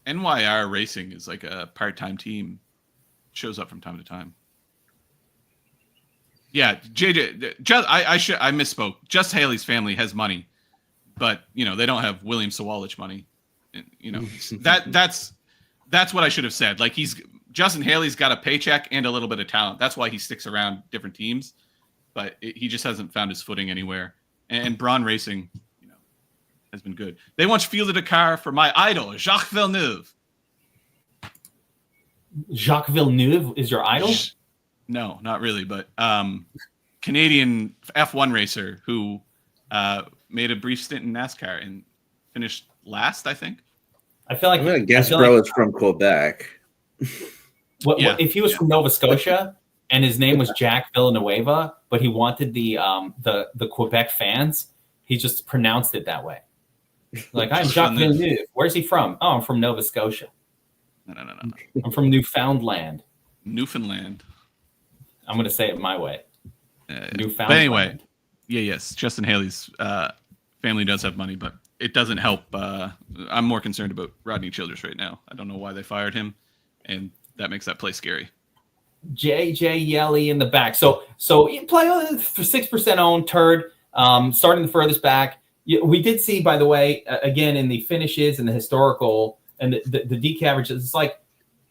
NYR Racing is like a part-time team. Shows up from time to time. Yeah, JJ. I misspoke. Just Haley's family has money, but they don't have William Sawalich money. That's what I should have said. Like Justin Haley's got a paycheck and a little bit of talent. That's why he sticks around different teams, but he just hasn't found his footing anywhere. And Braun Racing, has been good. They once fielded a car for my idol, Jacques Villeneuve. Jacques Villeneuve is your idol? No, not really, but Canadian F1 racer who made a brief stint in NASCAR and finished last, I think. I feel like I'm gonna guess bro is from Quebec. What if he was from Nova Scotia and his name was Jack Villanueva, but he wanted the Quebec fans? He just pronounced it that way. Like, I'm Jacques Villeneuve. Where's he from? Oh, I'm from Nova Scotia. No. I'm from Newfoundland. Newfoundland. I'm going to say it my way. Newfoundland. But anyway, yes, Justin Haley's family does have money, but it doesn't help. I'm more concerned about Rodney Childress right now. I don't know why they fired him, and that makes that play scary. JJ Yelly in the back. So you play for 6% owned turd, starting the furthest back. We did see, by the way, again, in the finishes and the historical and the DK averages, it's like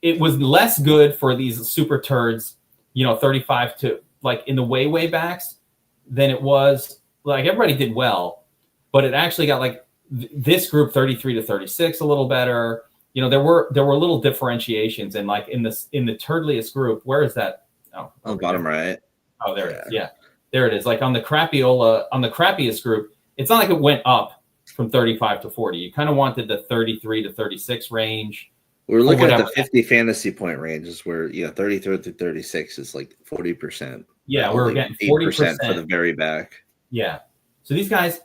it was less good for these super turds, 35 to like in the way backs than it was. Like everybody did well, but it actually got like this group 33 to 36 a little better. There were little differentiations, and like in the turdliest group, where is that? Oh, on the bottom right. Oh, there it is. Yeah, there it is. Like on the crappiest group, it's not like it went up from 35 to 40. You kind of wanted the 33 to 36 range. We're looking at the 50 fantasy point ranges where 33 to 36 is like 40%. Yeah, we're getting 40% for the very back. Yeah. So these guys,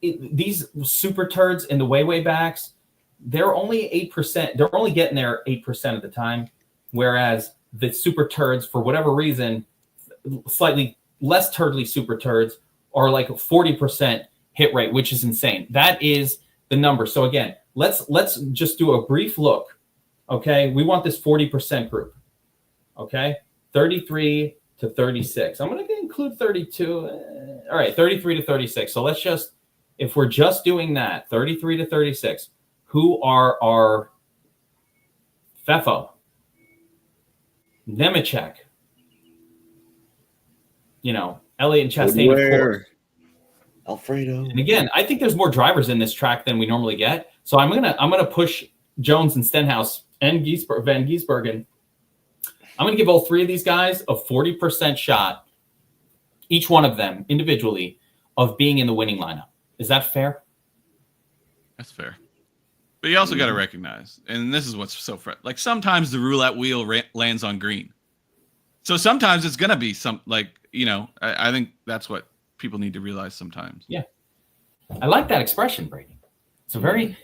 these super turds in the way backs, they're only 8%. They're only getting there 8% of the time, whereas the super turds, for whatever reason, slightly less turdly super turds are like a 40% hit rate, which is insane. That is the number. So again, let's just do a brief look. Okay, we want this 40% group. Okay, 33 to 36. I'm going to include 32. All right, 33 to 36. So let's just, if we're just doing that, 33 to 36, who are our Fefo, Nemechek, Elliott and Chastain, of course. Alfredo. And again, I think there's more drivers in this track than we normally get. So I'm gonna push Jones and Stenhouse and Van Giesbergen. I'm gonna give all three of these guys a 40% shot, each one of them individually, of being in the winning lineup. Is that fair? That's fair. But you also got to recognize, and this is what's so like sometimes the roulette wheel lands on green. So sometimes it's gonna be I think that's what people need to realize sometimes. Yeah. I like that expression, Brady. It's a very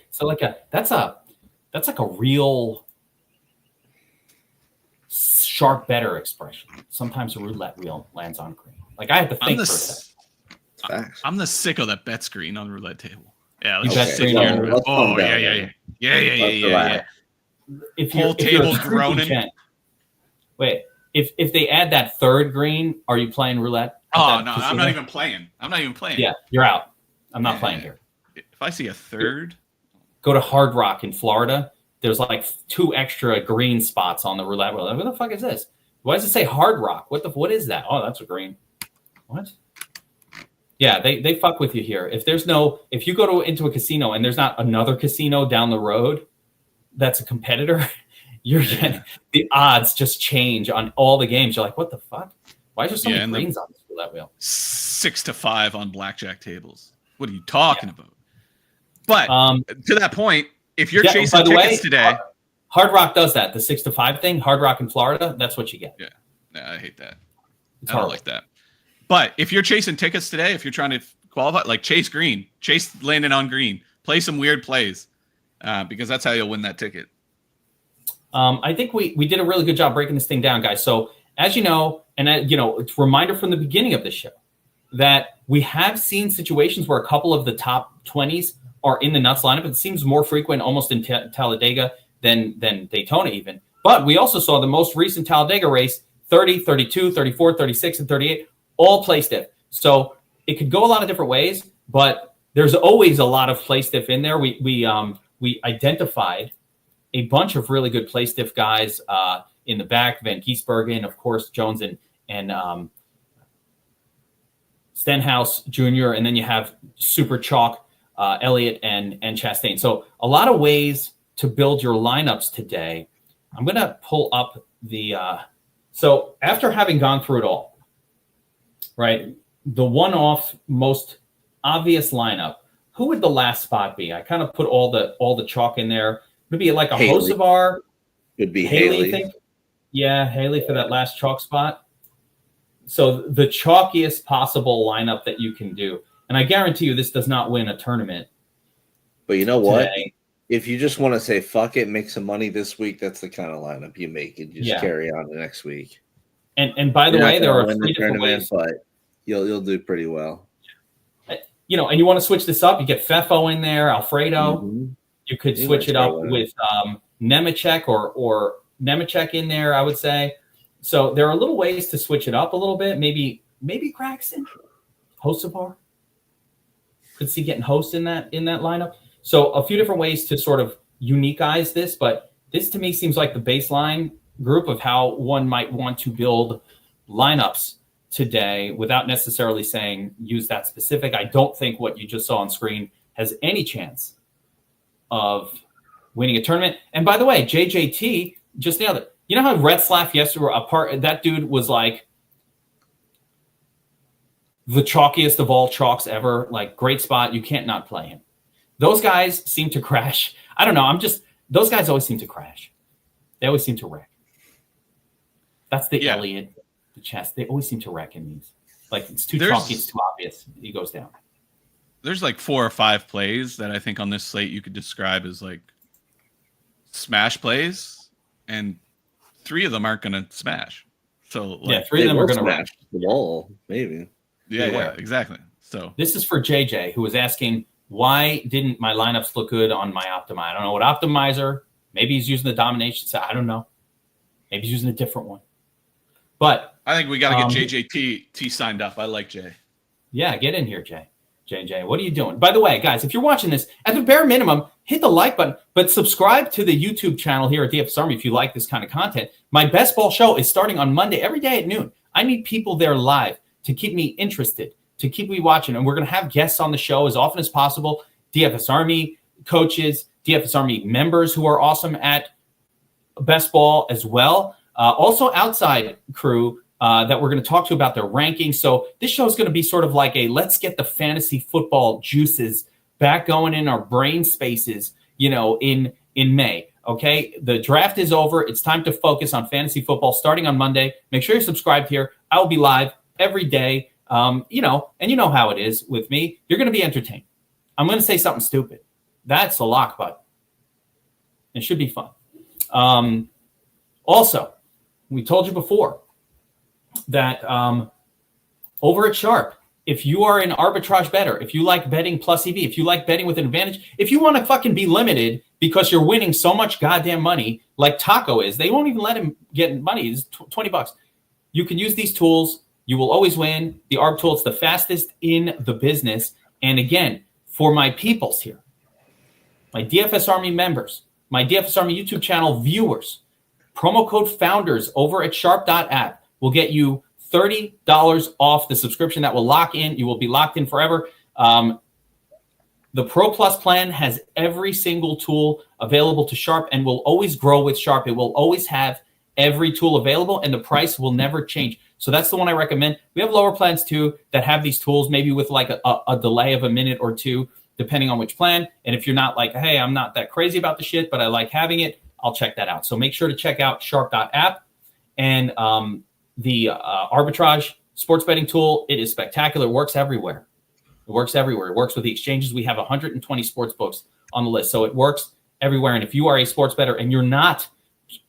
that's like a real sharp better expression. Sometimes a roulette wheel lands on green. Like I had to think for a second. I'm the sicko that bets green on the roulette table. Yeah, let's just sit here. Yeah. If whole table's groaning. Wait, if they add that third green, are you playing roulette? Oh no, I'm not even playing. Yeah, you're out. I'm not playing here. If I see a third, go to Hard Rock in Florida. There's like 2 extra green spots on the roulette wheel. What the fuck is this? Why does it say Hard Rock? What is that? Oh, that's a green. What? Yeah, they fuck with you here. If you go into a casino and there's not another casino down the road that's a competitor, the odds just change on all the games. You're like, what the fuck? Why is there so many greens on this roulette wheel? 6-5 on blackjack tables. What are you talking about? But to that point, if you're chasing tickets today, Hard Rock does that. The 6-5 thing, Hard Rock in Florida, that's what you get. Yeah, I hate that. It's I don't like that. But if you're chasing tickets today, if you're trying to qualify, like chase green, chase landing on green, play some weird plays, because that's how you'll win that ticket. I think we did a really good job breaking this thing down, guys. So as you know, and it's a reminder from the beginning of the show that we have seen situations where a couple of the top 20s are in the nuts lineup. It seems more frequent almost in Talladega than Daytona even. But we also saw the most recent Talladega race, 30, 32, 34, 36, and 38, all play stiff. So it could go a lot of different ways, but there's always a lot of play stiff in there. We identified a bunch of really good play stiff guys in the back, Van Kiesbergen, of course, Jones and Stenhouse Jr., and then you have Super Chalk, Elliott and Chastain. So a lot of ways to build your lineups today. I'm going to pull up the so after having gone through it all, right, the one-off most obvious lineup, who would the last spot be? I kind of put all the chalk in there. Maybe like a Hocevar. Could be Haley. Think? Yeah, Haley for that last chalk spot. So the chalkiest possible lineup that you can do. And I guarantee you this does not win a tournament. But you know what? Today. If you just want to say, fuck it, make some money this week, that's the kind of lineup you make and just carry on the next week. And by the way, there are 3 different ways. But you'll do pretty well. And you want to switch this up. You get Feffo in there, Alfredo. Mm-hmm. You could switch it up with Nemechek or Nemechek in there, I would say. So there are little ways to switch it up a little bit. Maybe Craxton, Hocevar. Could see getting Host in that lineup. So a few different ways to sort of uniqueize this, but this to me seems like the baseline group of how one might want to build lineups today without necessarily saying use that specific. I don't think what you just saw on screen has any chance of winning a tournament. And by the way, JJT just nailed it. You know how Retzlaff yesterday, that dude was like the chalkiest of all chalks ever, like great spot. You can't not play him. Those guys seem to crash. I don't know. Those guys always seem to crash. They always seem to wreck. That's the Elliott, the Chest. They always seem to wreck in these. Like it's too chalky, it's too obvious. He goes down. There's like 4 or 5 plays that I think on this slate you could describe as like smash plays, and 3 of them aren't going to smash. So like, 3 of them are going to smash the ball, maybe. Yeah, exactly. So this is for JJ, who was asking, why didn't my lineups look good on my Optimizer? I don't know what optimizer. Maybe he's using the domination set. I don't know. Maybe he's using a different one. But I think we got to get JJT signed up. I like Jay. Yeah, get in here, JJ. What are you doing? By the way, guys, if you're watching this, at the bare minimum, hit the like button, but subscribe to the YouTube channel here at DFS Army if you like this kind of content. My best ball show is starting on Monday, every day at noon. I need people there live to keep me interested, to keep me watching. And we're going to have guests on the show as often as possible. DFS Army coaches, DFS Army members who are awesome at best ball as well. Also outside crew that we're going to talk to about their rankings. So this show is going to be sort of like a let's get the fantasy football juices back going in our brain spaces, in May. Okay, the draft is over. It's time to focus on fantasy football starting on Monday. Make sure you're subscribed here. I will be live every day. And you know how it is with me. You're going to be entertained. I'm going to say something stupid. That's a lock, bud. It should be fun. Also, we told you before that over at Sharp, if you are an arbitrage bettor, if you like betting plus EV, if you like betting with an advantage, if you want to fucking be limited because you're winning so much goddamn money like Taco is, they won't even let him get money. It's $20. You can use these tools. You will always win. The ARB tool, it's the fastest in the business. And again, for my peoples here, my DFS Army members, my DFS Army YouTube channel viewers, promo code FOUNDERS over at sharp.app will get you $30 off the subscription that will lock in. You will be locked in forever. The Pro Plus plan has every single tool available to Sharp and will always grow with Sharp. It will always have every tool available, and the price will never change. So that's the one I recommend. We have lower plans too that have these tools, maybe with like a delay of a minute or two, depending on which plan. And if you're not like, hey, I'm not that crazy about the shit, but I like having it, I'll check that out. So make sure to check out sharp.app and the arbitrage sports betting tool. It is spectacular. It works everywhere. It works everywhere. It works with the exchanges. We have 120 sports books on the list. So it works everywhere. And if you are a sports bettor and you're not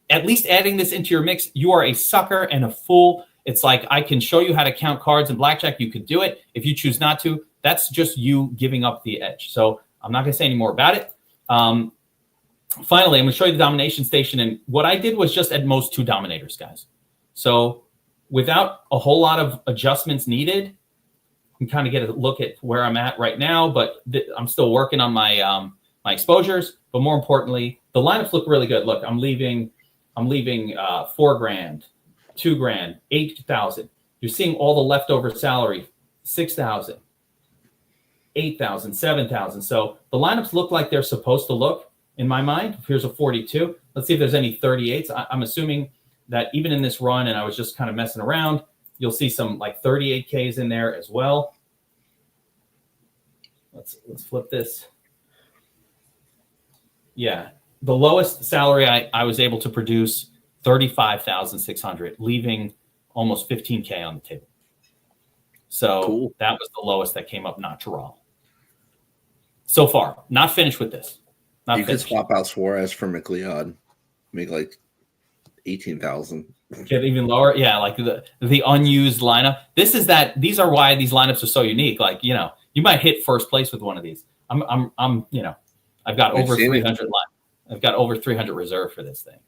at least adding this into your mix, you are a sucker and a fool. It's like, I can show you how to count cards in blackjack. You could do it. If you choose not to, that's just you giving up the edge. So I'm not going to say any more about it. Finally, I'm going to show you the domination station. And what I did was just at most 2 dominators, guys. So without a whole lot of adjustments needed, you can kind of get a look at where I'm at right now, but I'm still working on my my exposures. But more importantly, the lineups look really good. Look, I'm leaving $4 grand, $2 grand, 8,000. You're seeing all the leftover salary, 6,000, 8,000, 7,000. So the lineups look like they're supposed to look in my mind. Here's a 42. Let's see if there's any 38s. I'm assuming that even in this run, and I was just kind of messing around, you'll see some like 38Ks in there as well. Let's flip this. Yeah, the lowest salary I was able to produce 35,600, leaving almost 15K on the table. So cool. That was the lowest that came up natural. So far, not finished with this. You could swap out Suarez for McLeod, make like 18,000. Get even lower, yeah. Like the unused lineup. These are why these lineups are so unique. Like, you know, you might hit first place with one of these. I'm you know, I've got over 300 line. I've got over 300 reserved for this thing.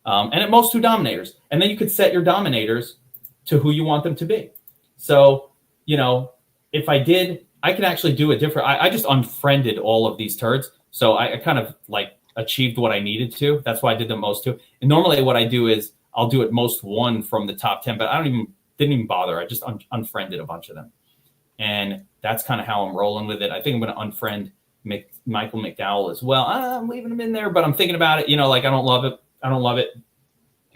And at most 2 dominators, and then you could set your dominators to who you want them to be. So, you know, if I did, I can actually do a different. I just unfriended all of these turds, so I kind of like achieved what I needed to. That's why I did the most 2. And normally, what I do is I'll do at most 1 from the top 10, but didn't even bother. I just unfriended a bunch of them, and that's kind of how I'm rolling with it. I think I'm going to unfriend Michael McDowell as well. I'm leaving him in there, but I'm thinking about it. You know, like I don't love it.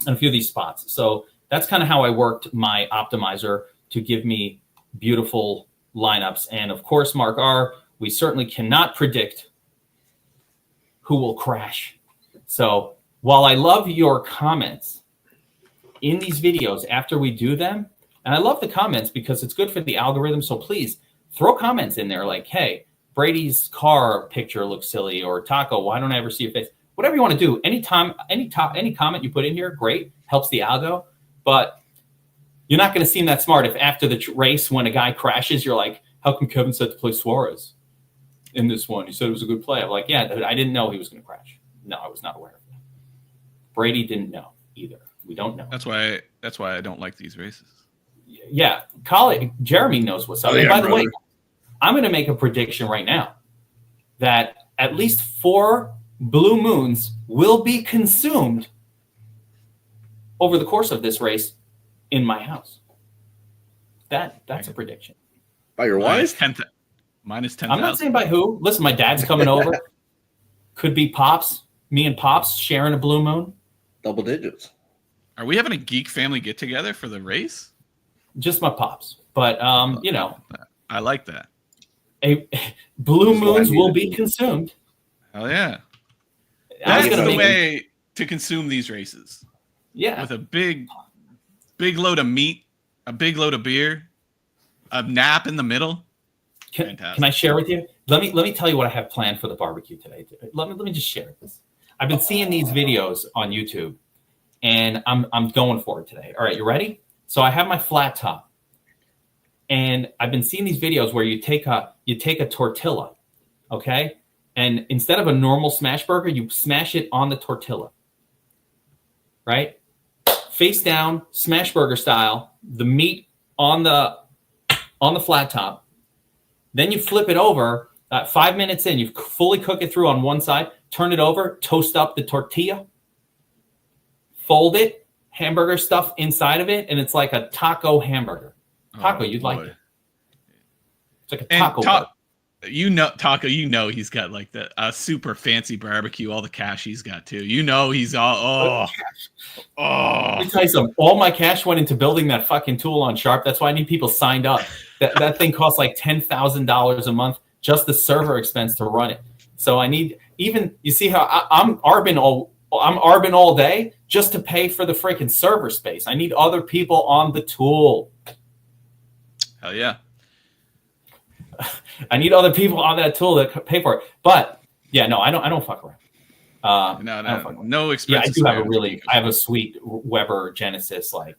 In a few of these spots. So that's kind of how I worked my optimizer to give me beautiful lineups. And of course, Mark R, we certainly cannot predict who will crash. So while I love your comments in these videos after we do them, and I love the comments because it's good for the algorithm. So please throw comments in there like, hey, Brady's car picture looks silly, or Taco, why don't I ever see your face? Whatever you want to do, any comment you put in here, great, helps the algo. But you're not going to seem that smart if after the race, when a guy crashes, you're like, how come Kevin said to play Suarez in this one? He said it was a good play. I'm like, yeah, I didn't know he was going to crash. No, I was not aware of that. Brady didn't know either. We don't know. That's why I don't like these races. Yeah, colleague Jeremy knows what's up. And by the way, I'm going to make a prediction right now that at least 4 blue moons will be consumed over the course of this race in my house. That's a prediction. By your wife? Minus 10,000. I'm not saying by who. Listen, my dad's coming over. Could be Pops. Me and Pops sharing a blue moon. Double digits. Are we having a geek family get together for the race? Just my Pops. But, you know. I like that. Blue moons will be consumed. Hell yeah. That's the way to consume these races. Yeah. With a big load of meat, a big load of beer, a nap in the middle. Can I share with you? let me tell you what I have planned for the barbecue today. Let me just share this. I've been seeing these videos on YouTube, and I'm going for it today. All right, you ready? So I have my flat top, and I've been seeing these videos where you take a tortilla, okay, and instead of a normal smash burger, you smash it on the tortilla, right? Face down, smash burger style. The meat on the flat top. Then you flip it over. 5 minutes in, you fully cook it through on one side. Turn it over. Toast up the tortilla. Fold it. Hamburger stuff inside of it, and it's like a taco hamburger. Taco, you'd like it. It's like a taco. Taco, he's got like the super fancy barbecue, all the cash he's got too. He's all Let me tell you something. All my cash went into building that fucking tool on Sharp. That's why I need people signed up. That thing costs like $10,000 a month, just the server expense to run it. So I need you see how I'm arbing all day just to pay for the freaking server space. I need other people on the tool. Hell yeah. I need other people on that tool that pay for it. But yeah, no, I don't fuck around. No expenses. Yeah, I have a sweet Weber Genesis, like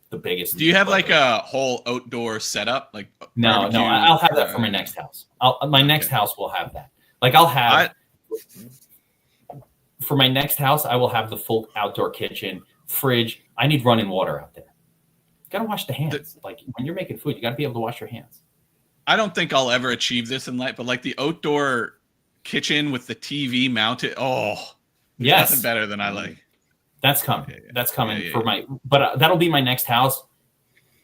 the biggest. Do you have like a whole outdoor setup? Like no, I'll have that for my next house. My next house will have that. Like for my next house, I will have the full outdoor kitchen, fridge. I need running water out there. You gotta wash the hands. Like when you're making food, you gotta be able to wash your hands. I don't think I'll ever achieve this in life, but like the outdoor kitchen with the TV mounted. Oh, yes, nothing better than I like. That's coming. Yeah. That's coming for my. But that'll be my next house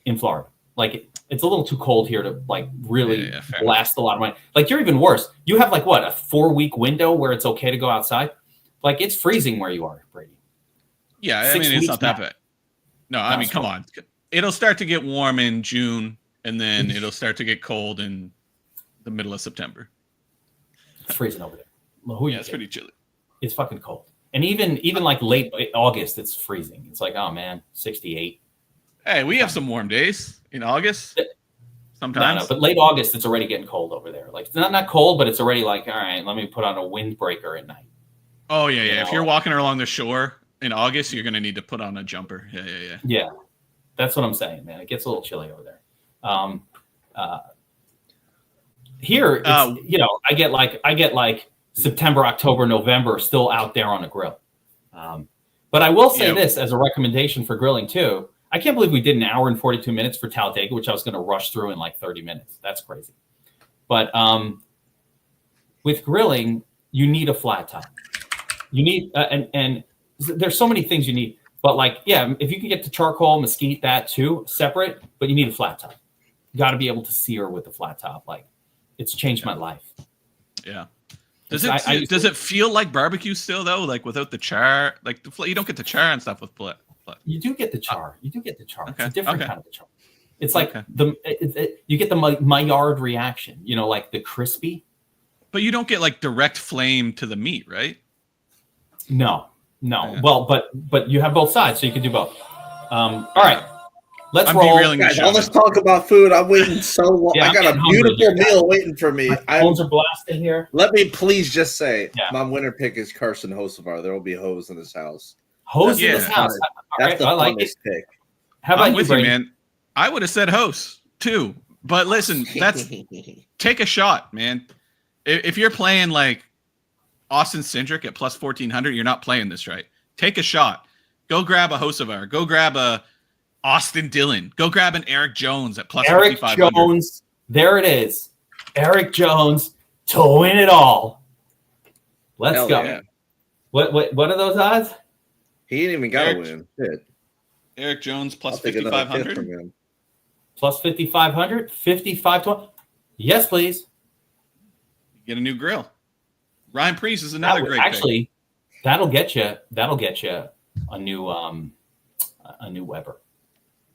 in Florida. Like it's a little too cold here to like really blast a lot of money. Like you're even worse. You have like what, a 4-week window where it's okay to go outside. Like it's freezing where you are, Brady. Yeah, I mean it's not that bad. No, I mean come on. It'll start to get warm in June. And then it'll start to get cold in the middle of September. It's freezing over there. Well, it's pretty chilly. It's fucking cold. And even like late August, it's freezing. It's like, oh man, 68. Hey, we have some warm days in August. Sometimes. No, but late August, it's already getting cold over there. Like it's not cold, but it's already like, all right, let me put on a windbreaker at night. Oh yeah. If you're walking along the shore in August, you're gonna need to put on a jumper. Yeah. Yeah, that's what I'm saying, man. It gets a little chilly over there. Here, I get like September, October, November still out there on a grill. But I will say this as a recommendation for grilling too. I can't believe we did an hour and 42 minutes for Talladega, which I was going to rush through in like 30 minutes. That's crazy. But with grilling, you need a flat top. You need and there's so many things you need. But like, if you can get the charcoal, mesquite, that too, separate, but you need a flat top. You got to be able to sear with the flat top. Like, it's changed my life. Yeah. Does it feel like barbecue still though? Like without the char, like you don't get the char and stuff with flat. You do get the char. You do get the char. Okay. It's a different kind of char. It's like you get the Maillard reaction. Like the crispy. But you don't get like direct flame to the meat, right? No. Yeah. Well, but you have both sides, so you can do both. All right. Let's roll. Guys, let's talk about food. I'm waiting so long. I got a beautiful meal waiting for me. My phones are blasting here. Let me please just say, my winner pick is Carson Hocevar. There will be hose in this house. Hose in this house. That's the funnest pick. How about you, man? I would have said host too, but listen, take a shot, man. If you're playing like Austin Cindric at plus 1400, you're not playing this right. Take a shot. Go grab a Hocevar. Go grab a Austin Dillon. Go grab an Eric Jones at plus 5500. Eric Jones. There it is. Eric Jones to win it all. Let's go. Yeah. What are those odds? He ain't even got to win. Shit. Eric Jones plus 5500. Plus 5500. 5520. Yes, please. Get a new grill. Ryan Priest is another great actually pick. That'll get you a new Weber.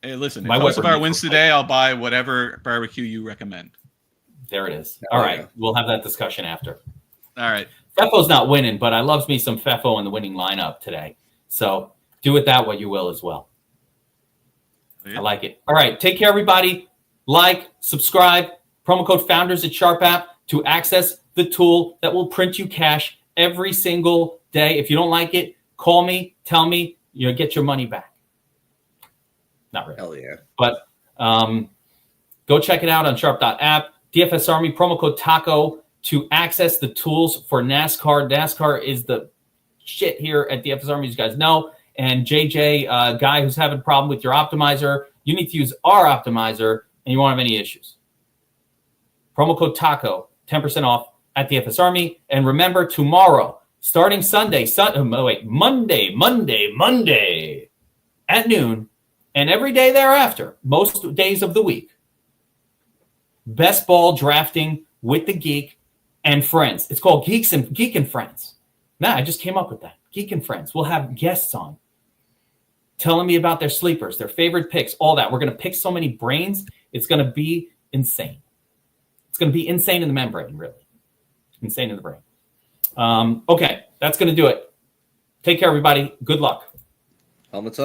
Hey, listen, if Hocevar wins today, I'll buy whatever barbecue you recommend. There it is. All right. We'll have that discussion after. All right. Feffo's not winning, but I loves me some Feffo in the winning lineup today. So do with that what you will as well. Yeah. I like it. All right. Take care, everybody. Like, subscribe. Promo code Founders at Sharp App. to access the tool that will print you cash every single day. If you don't like it, call me, tell me, you'll get your money back. Not really. Hell yeah. But go check it out on sharp.app. DFS Army, promo code TACO to access the tools for NASCAR. NASCAR is the shit here at DFS Army, as you guys know. And JJ, guy who's having a problem with your optimizer, you need to use our optimizer and you won't have any issues. Promo code TACO, 10% off at DFS Army. And remember, tomorrow, starting Monday at noon, and every day thereafter, most days of the week, best ball drafting with the Geek and Friends. It's called Geek and Friends. I just came up with that. Geek and Friends. We'll have guests on telling me about their sleepers, their favorite picks, all that. We're going to pick so many brains. It's going to be insane. It's going to be insane in the membrane, really. Insane in the brain. Okay, that's going to do it. Take care, everybody. Good luck. Helmets up.